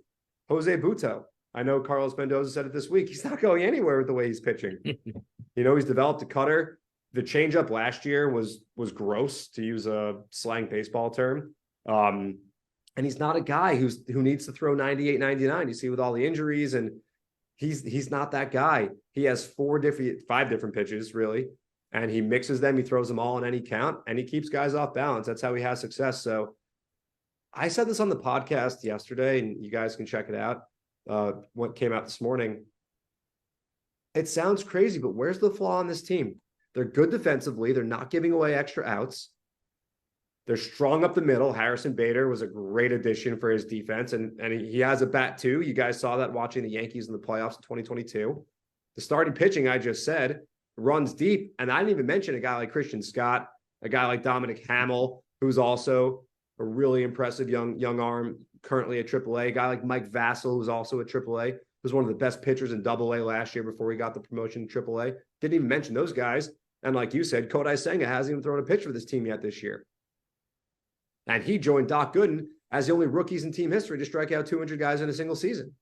Jose Butto. I know Carlos Mendoza said it this week. He's not going anywhere with the way he's pitching. He's developed a cutter. The changeup last year was gross, to use a slang baseball term. And he's not a guy who needs to throw 98, 99. You see with all the injuries, and he's not that guy. He has 5 different pitches, really, and he mixes them. He throws them all in any count, and he keeps guys off balance. That's how he has success. So I said this on the podcast yesterday, and you guys can check it out. What came out this morning. It sounds crazy, but where's the flaw on this team? They're good defensively. They're not giving away extra outs. They're strong up the middle. Harrison Bader was a great addition for his defense, and he has a bat too. You guys saw that watching the Yankees in the playoffs in 2022. The starting pitching, I just said, runs deep, and I didn't even mention a guy like Christian Scott, a guy like Dominic Hamill, who's also a really impressive young arm, currently at AAA. A guy like Mike Vassell, who's also at AAA, who's one of the best pitchers in AA last year before he got the promotion to AAA. Didn't even mention those guys. And like you said, Kodai Senga hasn't even thrown a pitch for this team yet this year. And he joined Doc Gooden as the only rookies in team history to strike out 200 guys in a single season.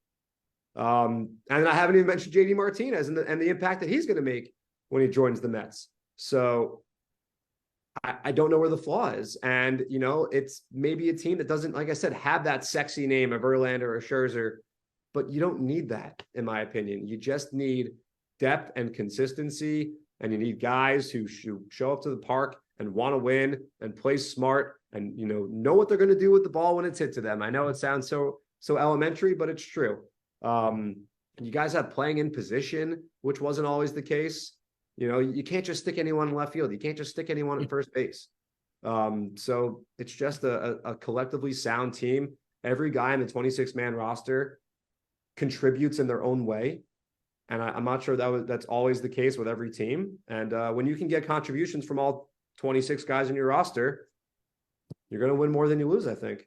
And I haven't even mentioned JD Martinez and the impact that he's going to make when he joins the Mets. So I don't know where the flaw is. And, it's maybe a team that doesn't, like I said, have that sexy name of Verlander or Scherzer, but you don't need that, in my opinion. You just need depth and consistency, and you need guys who show up to the park and want to win and play smart and, know what they're going to do with the ball when it's hit to them. I know it sounds so elementary, but it's true. You guys have playing in position, which wasn't always the case. You can't just stick anyone in left field. You can't just stick anyone at first base. So it's just a collectively sound team. Every guy in the 26-man roster contributes in their own way. And I'm not sure that's always the case with every team. And when you can get contributions from all 26 guys in your roster, you're going to win more than you lose, I think.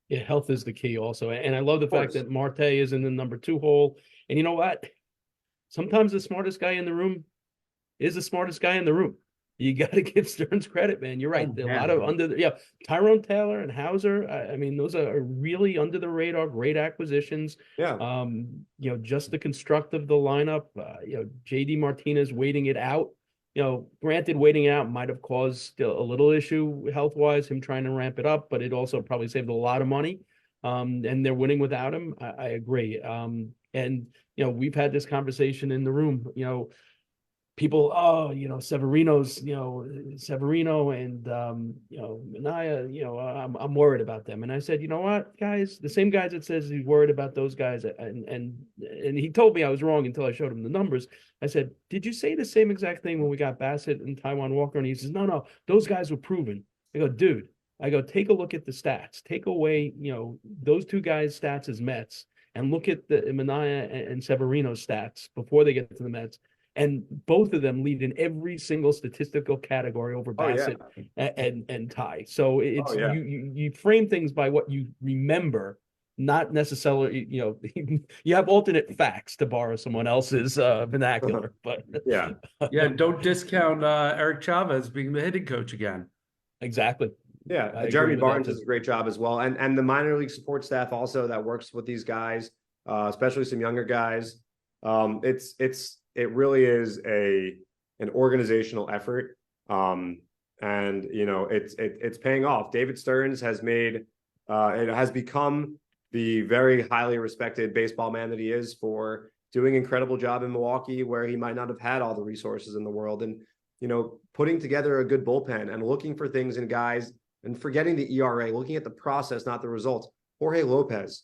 Yeah, health is the key also. And I love the fact that Marte is in the number 2 hole. And you know what? Sometimes the smartest guy in the room is the smartest guy in the room. You got to give Stearns credit, man. You're right. A lot of Tyrone Taylor and Hauser. I mean, those are really under the radar, great acquisitions. Yeah. Just the construct of the lineup. JD Martinez waiting it out. Granted, waiting out might have caused a little issue health-wise, him trying to ramp it up, but it also probably saved a lot of money. And they're winning without him. I agree. And we've had this conversation in the room. People, Severino and Minaya, I'm worried about them. And I said, you know what, guys, the same guys that says he's worried about those guys, and he told me I was wrong until I showed him the numbers. I said, did you say the same exact thing when we got Bassett and Taijuan Walker? And he says, no, those guys were proven. I go, dude, take a look at the stats. Take away, those 2 guys' stats as Mets, and look at the Minaya and Severino's stats before they get to the Mets. And both of them lead in every single statistical category over Bassett and Ty. So it's you frame things by what you remember, not necessarily, you have alternate facts, to borrow someone else's vernacular. But don't discount Eric Chavez being the hitting coach again. Exactly. Yeah, Jeremy Barnes does a great job as well. And the minor league support staff also that works with these guys, especially some younger guys. It really is an organizational effort. And it's paying off. David Stearns has become the very highly respected baseball man that he is to doing an incredible job in Milwaukee where he might not have had all the resources in the world, and, you know, putting together a good bullpen and looking for things in guys and forgetting the ERA, looking at the process, not the results. Jorge Lopez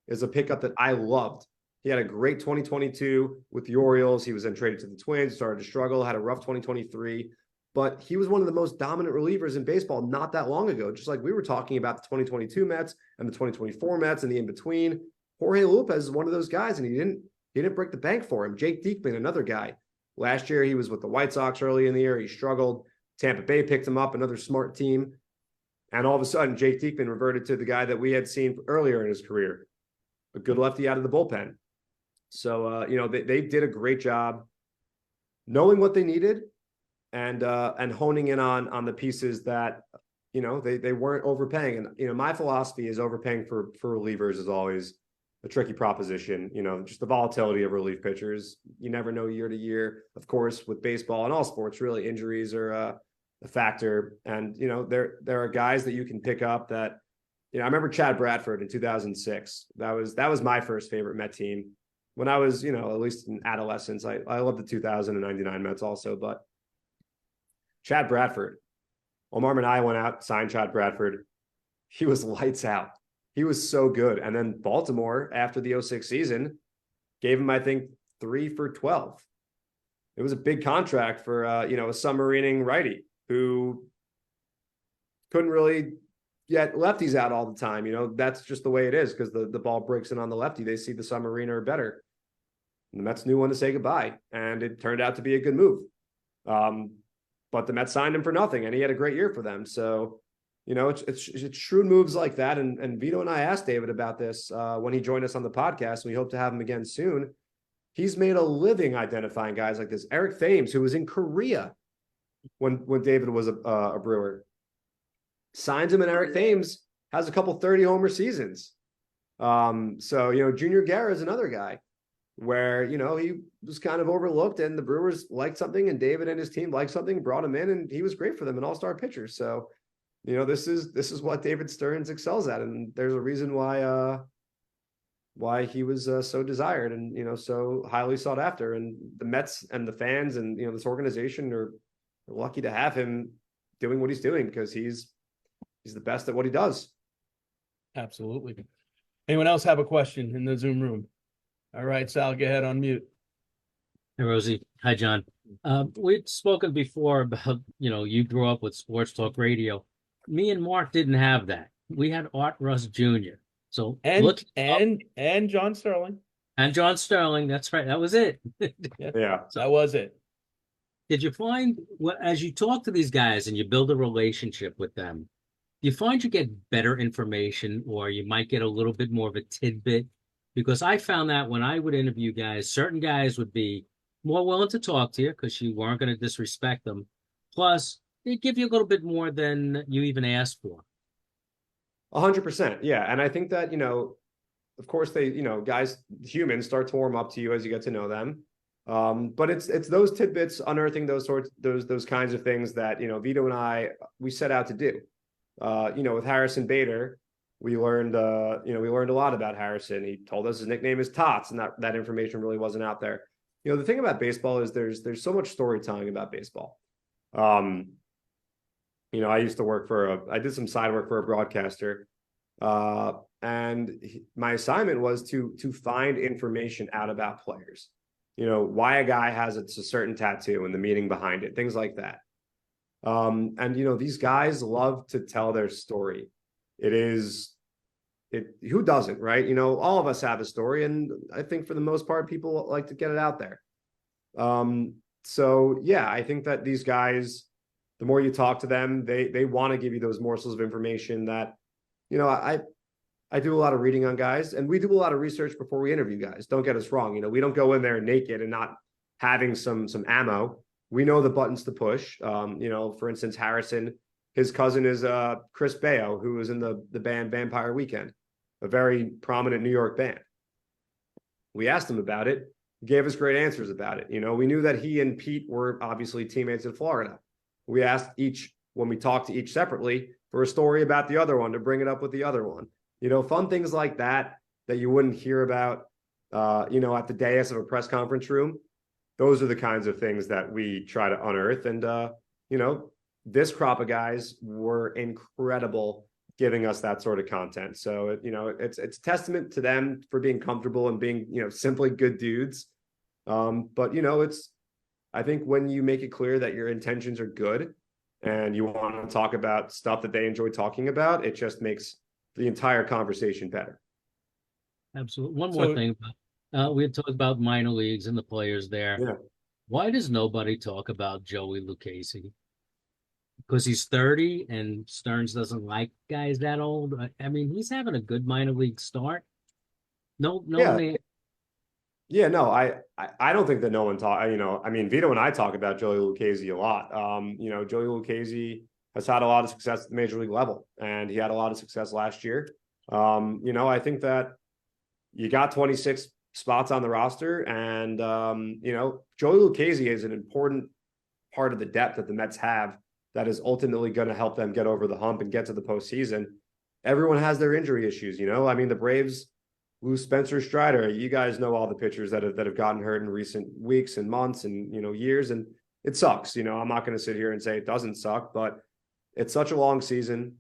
is a pickup that I loved. He had a great 2022 with the Orioles. He was then traded to the Twins, started to struggle, had a rough 2023, but he was one of the most dominant relievers in baseball not that long ago. Just like we were talking about the 2022 Mets and the 2024 Mets and the in-between. Jorge Lopez is one of those guys, and he didn't break the bank for him. Jake Diekman, another guy. Last year, he was with the White Sox early in the year. He struggled. Tampa Bay picked him up, another smart team. And all of a sudden, Jake Diekman reverted to the guy that we had seen earlier in his career, a good lefty out of the bullpen. So, you know, they did a great job knowing what they needed and honing in on the pieces that, you know, they weren't overpaying. And, you know, my philosophy is overpaying for relievers is always a tricky proposition. You know, just the volatility of relief pitchers. You never know year to year. Of course, with baseball and all sports, really, injuries are a factor. And, you know, there are guys that you can pick up that, you know, I remember Chad Bradford in 2006. That was my first favorite Met team when I was, you know, at least in adolescence. I love the 2099 Mets also, but Chad Bradford, Omar Minaya went out, signed Chad Bradford. He was lights out. He was so good. And then Baltimore, after the 06 season, gave him, I think, 3 for 12. It was a big contract for, you know, a submarining righty who couldn't really get lefties out all the time. You know, that's just the way it is because the ball breaks in on the lefty. They see the submariner better. And the Mets knew when to say goodbye, and it turned out to be a good move. But the Mets signed him for nothing, and he had a great year for them. So, you know, it's shrewd moves like that. And Vito and I asked David about this when he joined us on the podcast. We hope to have him again soon. He's made a living identifying guys like this. Eric Thames, who was in Korea when David was a Brewer, signs him, and Eric Thames has a couple 30-homer seasons. So, you know, Junior Guerra is another guy where, you know, he was kind of overlooked, and the Brewers liked something, and David and his team liked something, brought him in, and he was great for them, an all-star pitcher. So, you know, this is what David Stearns excels at, and there's a reason why he was so desired and, you know, so highly sought after. And the Mets and the fans and, you know, this organization are lucky to have him doing what he's doing because he's the best at what he does. Absolutely. Anyone else have a question in the Zoom room? All right, Sal, go ahead on mute. Hey, Rosie. Hi, John. We'd spoken before about, you know, you grew up with sports talk radio. Me and Mark didn't have that. We had Art Russ Jr. So and John Sterling. And John Sterling. That's right. That was it. Yeah. So that was it. Did you find, as you talk to these guys and you build a relationship with them, do you find you get better information, or you might get a little bit more of a tidbit? Because I found that when I would interview guys, certain guys would be more willing to talk to you because you weren't going to disrespect them. Plus, they'd give you a little bit more than you even asked for. 100%. Yeah. And I think that, you know, of course they, you know, guys, humans start to warm up to you as you get to know them. But it's those tidbits, unearthing those kinds of things that, you know, Vito and I, we set out to do. You know, with Harrison Bader, we learned a lot about Harrison. He told us his nickname is Tots, and that information really wasn't out there. You know, the thing about baseball is there's so much storytelling about baseball. You know, I did some side work for a broadcaster, and my assignment was to find information out about players. You know, why a guy has a certain tattoo and the meaning behind it, things like that. And, you know, these guys love to tell their story. Who doesn't, right? You know, all of us have a story, and I think for the most part, people like to get it out there. So yeah, I think that these guys, the more you talk to them, they want to give you those morsels of information that, you know, I do a lot of reading on guys, and we do a lot of research before we interview guys. Don't get us wrong. You know, we don't go in there naked and not having some ammo. We know the buttons to push. You know, for instance, Harrison, his cousin is Chris Baio, who was in the band Vampire Weekend, a very prominent New York band. We asked him about it. He gave us great answers about it. You know, we knew that he and Pete were obviously teammates in Florida. We asked each, when we talked to each separately, for a story about the other one, to bring it up with the other one. You know, fun things like that you wouldn't hear about at the dais of a press conference room. Those are the kinds of things that we try to unearth. And, this crop of guys were incredible giving us that sort of content. So, it's a testament to them for being comfortable and being, simply good dudes. But, I think when you make it clear that your intentions are good and you want to talk about stuff that they enjoy talking about, it just makes the entire conversation better. Absolutely. One more thing. We had talked about minor leagues and the players there. Yeah. Why does nobody talk about Joey Lucchesi? Because he's 30 and Stearns doesn't like guys that old. I mean, he's having a good minor league start. No, Yeah. man. Yeah, no, I don't think that no one Vito and I talk about Joey Lucchesi a lot. Joey Lucchesi has had a lot of success at the major league level, and he had a lot of success last year. I think that you got 26 spots on the roster, and Joey Lucchesi is an important part of the depth that the Mets have that is ultimately going to help them get over the hump and get to the postseason. Everyone has their injury issues, the Braves lose Spencer Strider. You guys know all the pitchers that have gotten hurt in recent weeks and months and years, and it sucks. I'm not going to sit here and say it doesn't suck, but it's such a long season.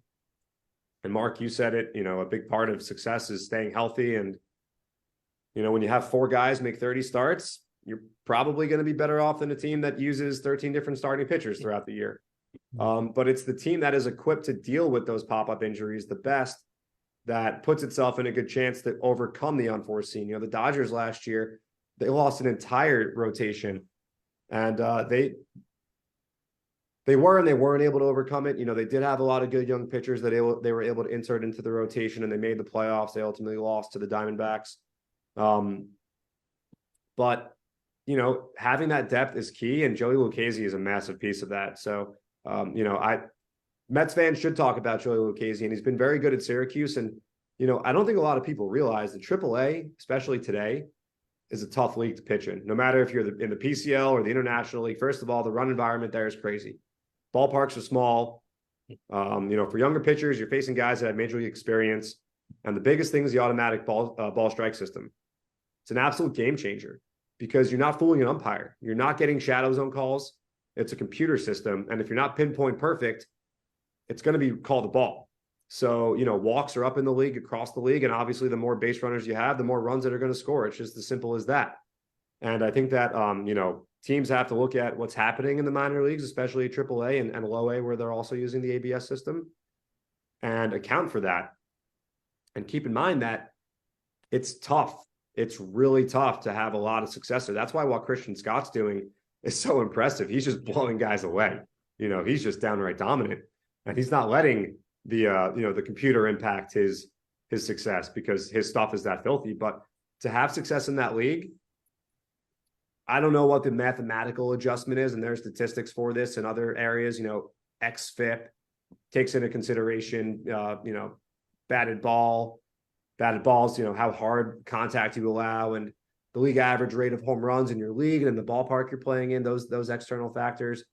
And Mark, you said it. A big part of success is staying healthy. And when you have 4 guys make 30 starts, you're probably going to be better off than a team that uses 13 different starting pitchers throughout the year. But it's the team that is equipped to deal with those pop-up injuries the best that puts itself in a good chance to overcome the unforeseen. The Dodgers last year, they lost an entire rotation, and they weren't able to overcome it. They did have a lot of good young pitchers that they were able to insert into the rotation, and they made the playoffs. They ultimately lost to the Diamondbacks. But having that depth is key, and Joey Lucchesi is a massive piece of that. So, Mets fans should talk about Joey Lucchesi, and he's been very good at Syracuse. And, I don't think a lot of people realize that AAA, especially today, is a tough league to pitch in. No matter if you're in the PCL or the International League, first of all, the run environment there is crazy. Ballparks are small. For younger pitchers, you're facing guys that have major league experience. And the biggest thing is the automatic ball strike system. It's an absolute game changer because you're not fooling an umpire. You're not getting shadow zone calls. It's a computer system. And if you're not pinpoint perfect, it's going to be called a ball. So, walks are up in the league, across the league. And obviously, the more base runners you have, the more runs that are going to score. It's just as simple as that. And I think that, teams have to look at what's happening in the minor leagues, especially AAA and low A, where they're also using the ABS system, and account for that. And keep in mind that it's tough. It's really tough to have a lot of success there. That's why what Christian Scott's doing is so impressive. He's just blowing guys away. He's just downright dominant. And he's not letting the computer impact his success because his stuff is that filthy. But to have success in that league, I don't know what the mathematical adjustment is, and there's statistics for this in other areas. XFIP takes into consideration, batted balls, how hard contact you allow, and the league average rate of home runs in your league and in the ballpark you're playing in, those external factors.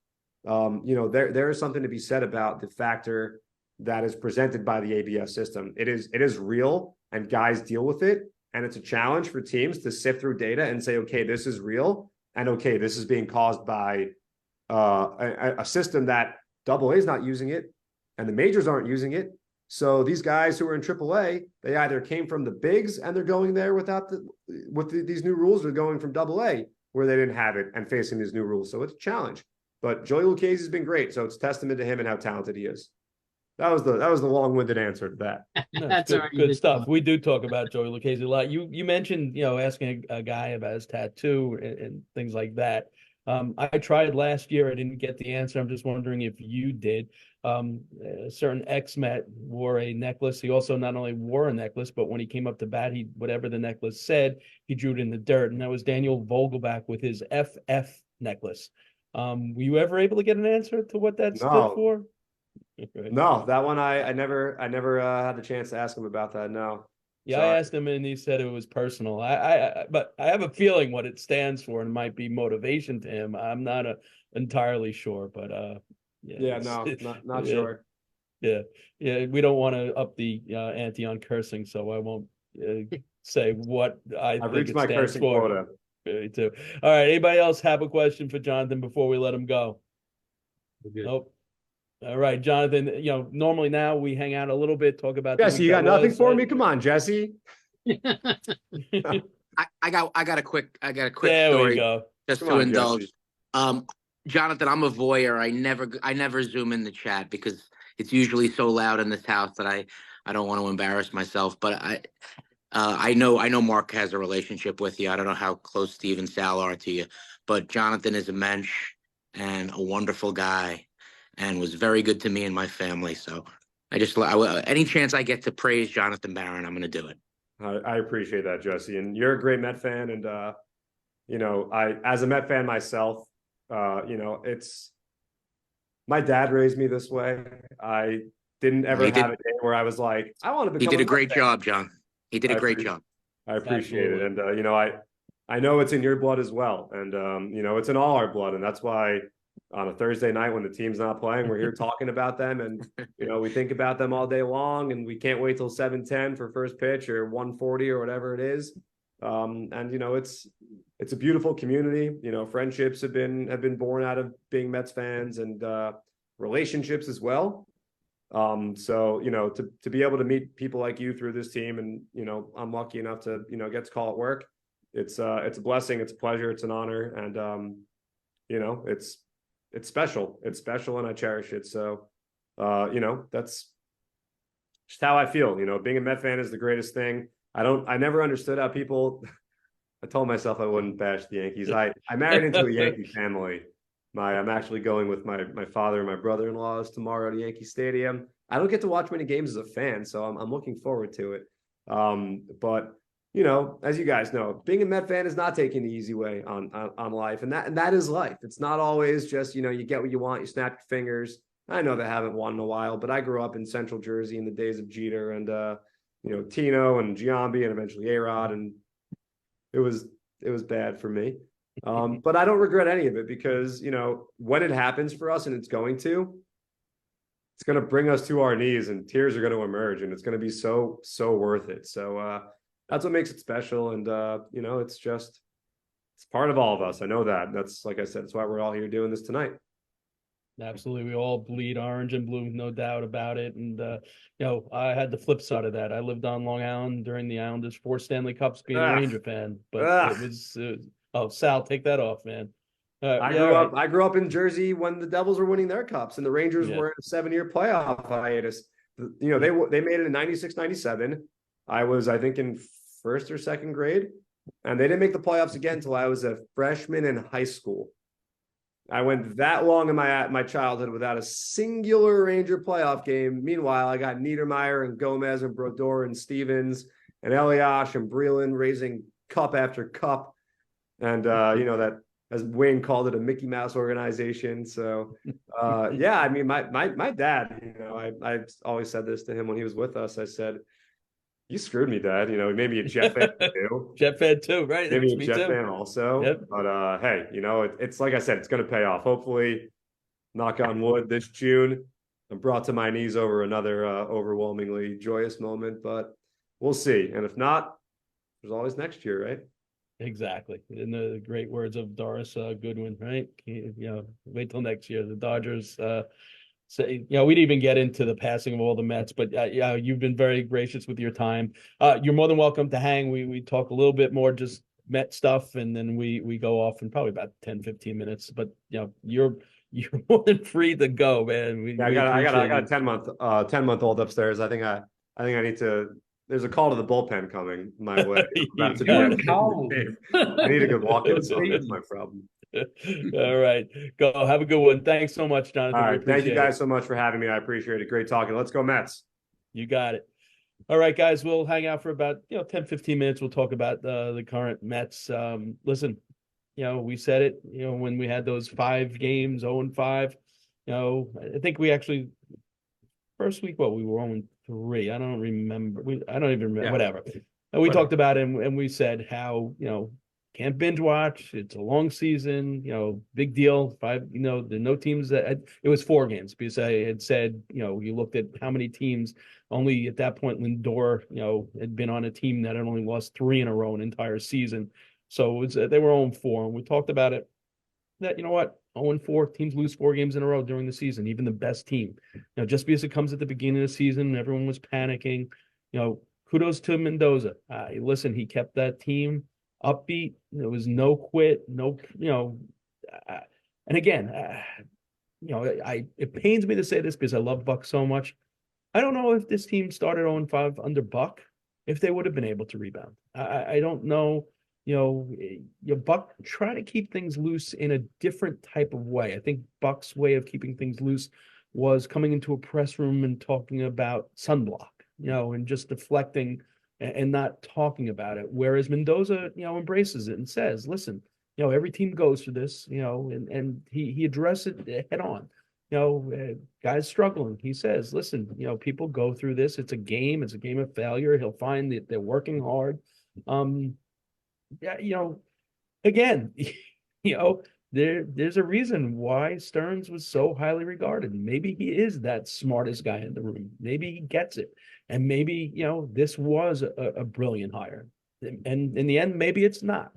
There is something to be said about the factor that is presented by the ABS system. It is real, and guys deal with it. And it's a challenge for teams to sift through data and say, okay, this is real. And okay, this is being caused by a system that AA is not using it and the majors aren't using it. So these guys who are in AAA, they either came from the bigs and they're going there these new rules, or going from AA where they didn't have it and facing these new rules. So it's a challenge. But Joey Lucchesi has been great. So it's testament to him and how talented he is. That was the long-winded answer to that. No, That's good, all right. good stuff. We do talk about Joey Lucchesi a lot. You mentioned, asking a guy about his tattoo and things like that. I tried last year. I didn't get the answer. I'm just wondering if you did. A certain ex-Met wore a necklace. He also not only wore a necklace, but when he came up to bat, whatever the necklace said, he drew it in the dirt. And that was Daniel Vogelback with his FF necklace. Were you ever able to get an answer to what that stood for? Right. No, that one I never had the chance to ask him about that. No. Yeah, I asked him and he said it was personal. But I have a feeling what it stands for, and it might be motivation to him. I'm not entirely sure, but not sure. Yeah, we don't want to up the ante on cursing, so I won't say what I I've think reached it my stands cursing for. quota. Me too. All right. Anybody else have a question for Jonathan before we let him go? Nope. All right, Jonathan. Normally now we hang out a little bit, talk about the Jesse, week you that got nothing was, for right? me? Come on, Jesse. I got a quick There we story go. just Come to on, indulge. Jesse. Jonathan, I'm a voyeur. I never zoom in the chat because it's usually so loud in this house that I don't want to embarrass myself. But I know Mark has a relationship with you. I don't know how close Steve and Sal are to you, but Jonathan is a mensch and a wonderful guy, and was very good to me and my family. So any chance I get to praise Jonathan Barron, I'm going to do it. I appreciate that, Jesse. And you're a great Met fan. And, I, as a Met fan myself, it's my dad raised me this way. I didn't ever have a day where I was like, I want to become He did a Met great fan. job, John. He did a great job. I appreciate it. Absolutely. And, I know it's in your blood as well. And, it's in all our blood. And that's why on a Thursday night when the team's not playing, we're here talking about them. And, we think about them all day long, and we can't wait till 7:10 for first pitch or 1:40 or whatever it is. It's a beautiful community. Friendships have been born out of being Mets fans, and relationships as well. To be able to meet people like you through this team, and I'm lucky enough to get to call it work. It's a blessing, it's a pleasure, it's an honor, and it's special. It's special, and I cherish it. So that's just how I feel. Being a Met fan is the greatest thing. I never understood how people I told myself I wouldn't bash the Yankees. I married into a Yankee family. I'm actually going with my father and my brother-in-laws tomorrow to Yankee Stadium. I don't get to watch many games as a fan, so I'm looking forward to it. But as you guys know, being a Met fan is not taking the easy way on life, and that is life. It's not always just you get what you want, you snap your fingers. I know they haven't won in a while, but I grew up in Central Jersey in the days of Jeter and Tino and Giambi and eventually A-Rod, and it was bad for me. But I don't regret any of it, because when it happens for us, and it's going to bring us to our knees, and tears are going to emerge, and it's going to be so worth it. So that's what makes it special. And it's part of all of us. I know that. That's, like I said, that's why we're all here doing this tonight. Absolutely. We all bleed orange and blue, no doubt about it. And, I had the flip side of that. I lived on Long Island during the Islanders' 4 Stanley Cups, being a Ranger fan. But it was, Sal, take that off, man. I grew up in Jersey when the Devils were winning their cups, and the Rangers were in a 7-year playoff hiatus. They made it in 96, 97. I was, I think, in first or second grade, and they didn't make the playoffs again until I was a freshman in high school. I went that long in my childhood without a singular Ranger playoff game. Meanwhile, I got Niedermeyer and Gomez and Brodeur and Stevens and Eliash and Breland raising cup after cup. And, that, as Wayne called it, a Mickey Mouse organization. So, my dad, I always said this to him when he was with us. I said, "You screwed me, Dad." He made me a Jet fan too. Jet fan too, right? Maybe a Jet fan also. Yep. But hey, it's like I said, it's going to pay off. Hopefully, knock on wood, this June, I'm brought to my knees over another overwhelmingly joyous moment. But we'll see. And if not, there's always next year, right? Exactly. In the great words of Doris Goodwin, right? Wait till next year. The Dodgers say, we'd even get into the passing of all the Mets, but you've been very gracious with your time. You're more than welcome to hang. We talk a little bit more just Met stuff, and then we go off in probably about 10-15 minutes. But you're more than free to go, man. I got a 10-month-old upstairs. I think I need to. There's a call to the bullpen coming my way. I need to go walk inside. That's my problem. All right. Go. Have a good one. Thanks so much, Jonathan. All right. Thank you guys so much for having me. I appreciate it. Great talking. Let's go Mets. You got it. All right, guys. We'll hang out for about 10-15 minutes. We'll talk about the current Mets. Listen, we said it, when we had those 5 games, 0-5. I think we actually first week, we were 0-3. I don't remember. I don't even remember. Yeah. Whatever. And we talked about it, and we said how can't binge watch. It's a long season, big deal. There are no teams that it was 4 games because I had said, you looked at how many teams only at that point Lindor, had been on a team that had only lost 3 in a row an entire season. So it was, they were 0-4. And we talked about it that, 0-4 teams lose 4 games in a row during the season, even the best team. Just because it comes at the beginning of the season, everyone was panicking, kudos to Mendoza. Listen, he kept that team upbeat. There was no quit, no, and again, it pains me to say this because I love Buck so much. I don't know if this team started 0-5 under Buck, if they would have been able to rebound. I don't know. Buck try to keep things loose in a different type of way. I think Buck's way of keeping things loose was coming into a press room and talking about sunblock, and just deflecting and not talking about it. Whereas Mendoza, embraces it and says, listen, every team goes through this, and he addressed it head on. Guys struggling. He says, listen, people go through this. It's a game. It's a game of failure. He'll find that they're working hard. Yeah, again, there's a reason why Stearns was so highly regarded. Maybe he is that smartest guy in the room. Maybe he gets it. And maybe, this was a brilliant hire. And in the end, maybe it's not,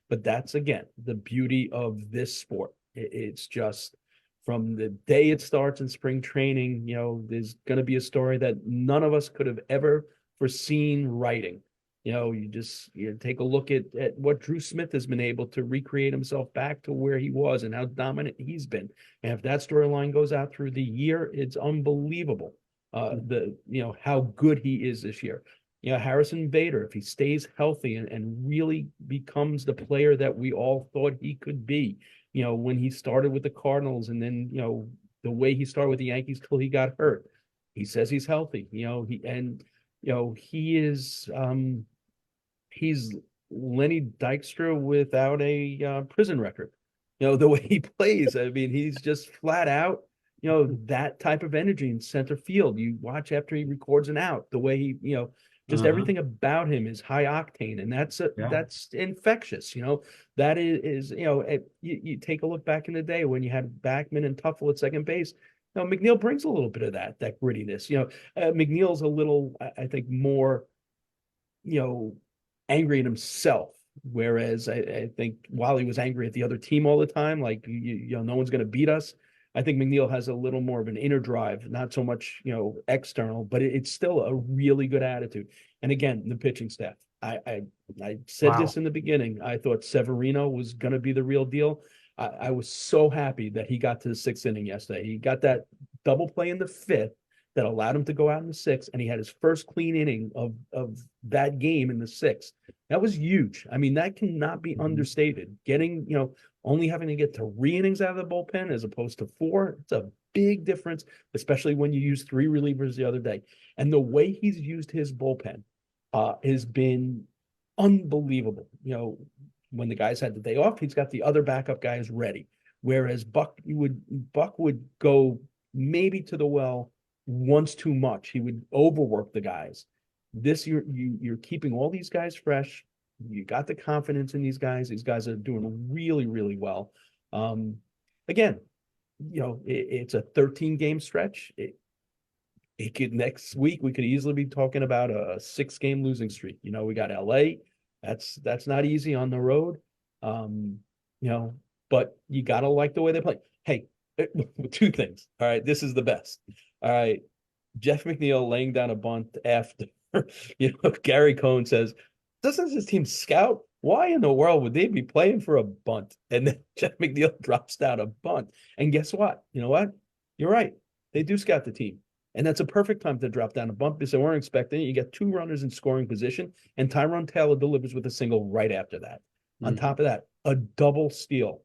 but that's, again, the beauty of this sport. It's just from the day it starts in spring training, there's going to be a story that none of us could have ever foreseen writing. You take a look at what Drew Smith has been able to recreate himself back to where he was and how dominant he's been. And if that storyline goes out through the year, it's unbelievable. How good he is this year. Harrison Bader, if he stays healthy and really becomes the player that we all thought he could be, when he started with the Cardinals and then, the way he started with the Yankees till he got hurt. He says he's healthy, he is, he's Lenny Dykstra without a prison record. The way he plays, I mean, he's just flat out, that type of energy in center field. You watch after he records an out, the way he, just everything about him is high octane, and that's infectious. That is you take a look back in the day when you had Backman and Tuffle at second base. McNeil brings a little bit of that grittiness. McNeil's a little, I think, more, angry at himself. Whereas I think while he was angry at the other team all the time, like, no one's going to beat us. I think McNeil has a little more of an inner drive, not so much, external, but it's still a really good attitude. And again, the pitching staff. I said this in the beginning. I thought Severino was going to be the real deal. I was so happy that he got to the 6th inning yesterday. He got that double play in the 5th that allowed him to go out in the 6th, and he had his first clean inning of that game in the 6th. That was huge. I mean, that cannot be understated. Getting, only having to get 3 innings out of the bullpen as opposed to 4, it's a big difference, especially when you use 3 relievers the other day. And the way he's used his bullpen has been unbelievable. When the guys had the day off, he's got the other backup guys ready. Whereas Buck would go maybe to the well once too much. He would overwork the guys. This year, you're keeping all these guys fresh. You got the confidence in these guys. These guys are doing really, really well. Again, it's a 13-game stretch. It could, next week we could easily be talking about a 6-game losing streak. We got LA. That's not easy on the road. But you gotta like the way they play. Hey, 2 things. All right, this is the best. All right, Jeff McNeil laying down a bunt after Gary Cohn says, doesn't this team scout? Why in the world would they be playing for a bunt? And then Jeff McNeil drops down a bunt. And guess what? You know what? You're right. They do scout the team. And that's a perfect time to drop down a bunt because they weren't expecting it. You get 2 runners in scoring position, and Tyrone Taylor delivers with a single right after that. On top of that, a double steal.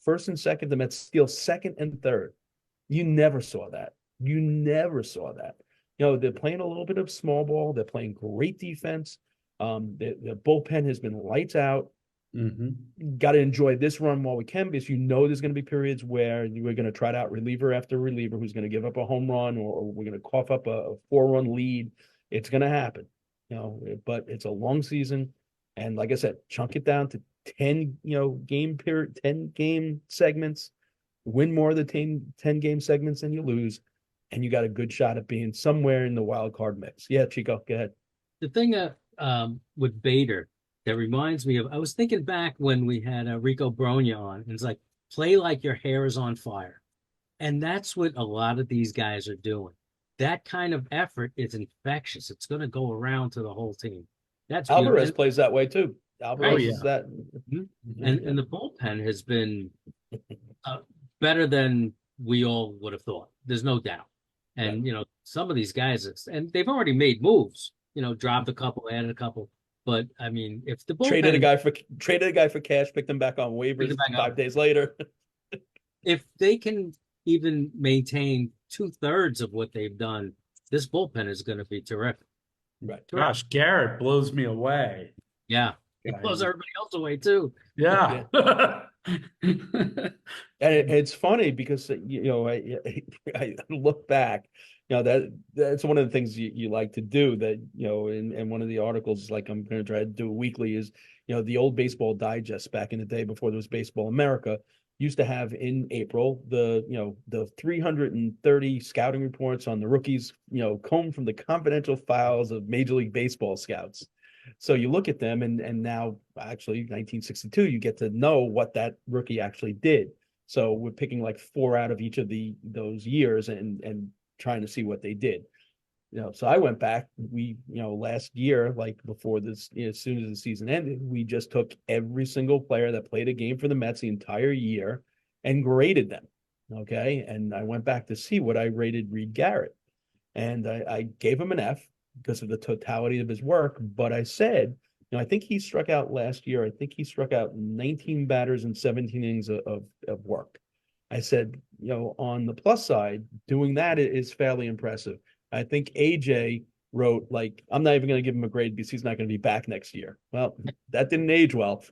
First and second, the Mets steal second and third. You never saw that. They're playing a little bit of small ball. They're playing great defense. The bullpen has been lights out. Got to enjoy this run while we can, because there's going to be periods where we're going to trot out reliever after reliever who's going to give up a home run, or we're going to cough up a 4-run lead. It's going to happen, but it's a long season. And like I said, chunk it down to 10, game period, 10 game segments, win more of the 10 game segments than you lose, and you got a good shot at being somewhere in the wild card mix. Yeah, Chico, go ahead. The thing with Bader that reminds me of, I was thinking back when we had Rico Bronya on, and it's like, play like your hair is on fire. And that's what a lot of these guys are doing. That kind of effort is infectious. It's going to go around to the whole team. That's Alvarez plays that way too. Alvarez yeah. is that. and the bullpen has been better than we all would have thought. There's no doubt. And some of these guys, and they've already made moves. Dropped a couple, added a couple. But I mean, if the bullpen traded a guy for cash, picked him back on waivers 5 days later. If they can even maintain 2/3 of what they've done, this bullpen is going to be terrific. Right. Gosh, Garrett blows me away. Yeah. It blows everybody else away too. Yeah. And it's funny because I look back, that's one of the things you like to do. That in one of the articles, like I'm going to try to do weekly, is the old Baseball Digest back in the day before there was Baseball America used to have in April the 330 scouting reports on the rookies, combed from the confidential files of Major League Baseball scouts. So you look at them, and now actually 1962, you get to know what that rookie actually did. So we're picking like 4 out of each of those years and trying to see what they did. So I went back. We last year, like before this, as soon as the season ended, we just took every single player that played a game for the Mets the entire year and graded them. Okay, and I went back to see what I rated Reed Garrett, and I gave him an F because of the totality of his work. But I said, I think he struck out last year. I think he struck out 19 batters and 17 innings of work. I said, on the plus side, doing that is fairly impressive. I think AJ wrote, like, I'm not even going to give him a grade because he's not going to be back next year. Well, that didn't age well.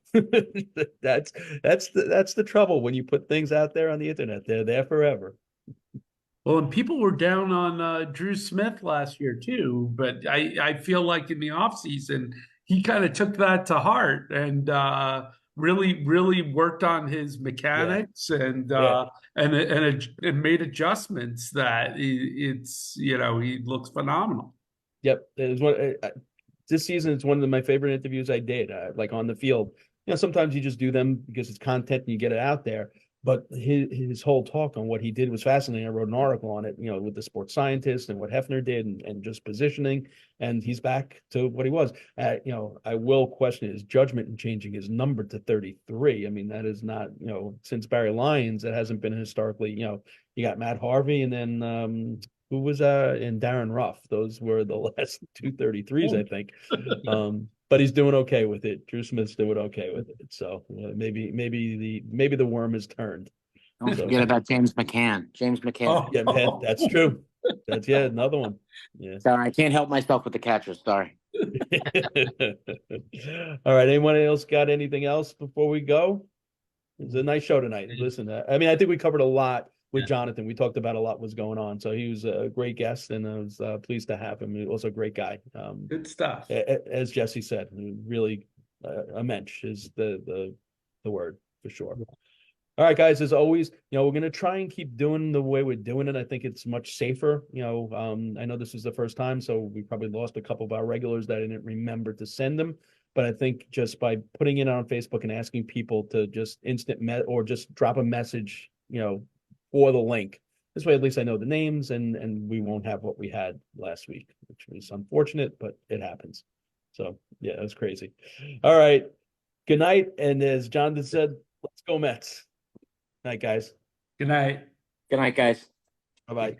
That's the trouble when you put things out there on the internet. They're there forever. Well, and people were down on Drew Smith last year too, but I feel like in the offseason, he kind of took that to heart and really worked on his mechanics and made adjustments that he looks phenomenal. Yep, it was one. This season, it's one of my favorite interviews I did. Like on the field, sometimes you just do them because it's content and you get it out there. But his whole talk on what he did was fascinating. I wrote an article on it, with the sports scientist and what Hefner did and just positioning. And he's back to what he was. I will question his judgment in changing his number to 33. I mean, that is not, since Barry Lyons, that hasn't been historically, you got Matt Harvey and then who was and Darren Ruff. Those were the last 2 33s, I think. But he's doing okay with it. Drew Smith's doing okay with it. So maybe the worm has turned. Don't forget about James McCann. James McCann. Oh. Yeah, man, that's true. That's another one. Yeah. Sorry, I can't help myself with the catchers. Sorry. All right. Anyone else got anything else before we go? It was a nice show tonight. Listen, I think we covered a lot with Jonathan. We talked about a lot was going on. So he was a great guest, and I was pleased to have him. He was also a great guy. Good stuff. As Jesse said, really a mensch is the word for sure. All right, guys, as always, we're going to try and keep doing the way we're doing it. I think it's much safer. I know this is the first time, so we probably lost a couple of our regulars that I didn't remember to send them. But I think just by putting it on Facebook and asking people to just or just drop a message, for the link. This way, at least I know the names and we won't have what we had last week, which was unfortunate, but it happens. So yeah, it was crazy. All right. Good night. And as Jonathan said, let's go Mets. Night, guys. Good night. Good night, guys. Bye-bye.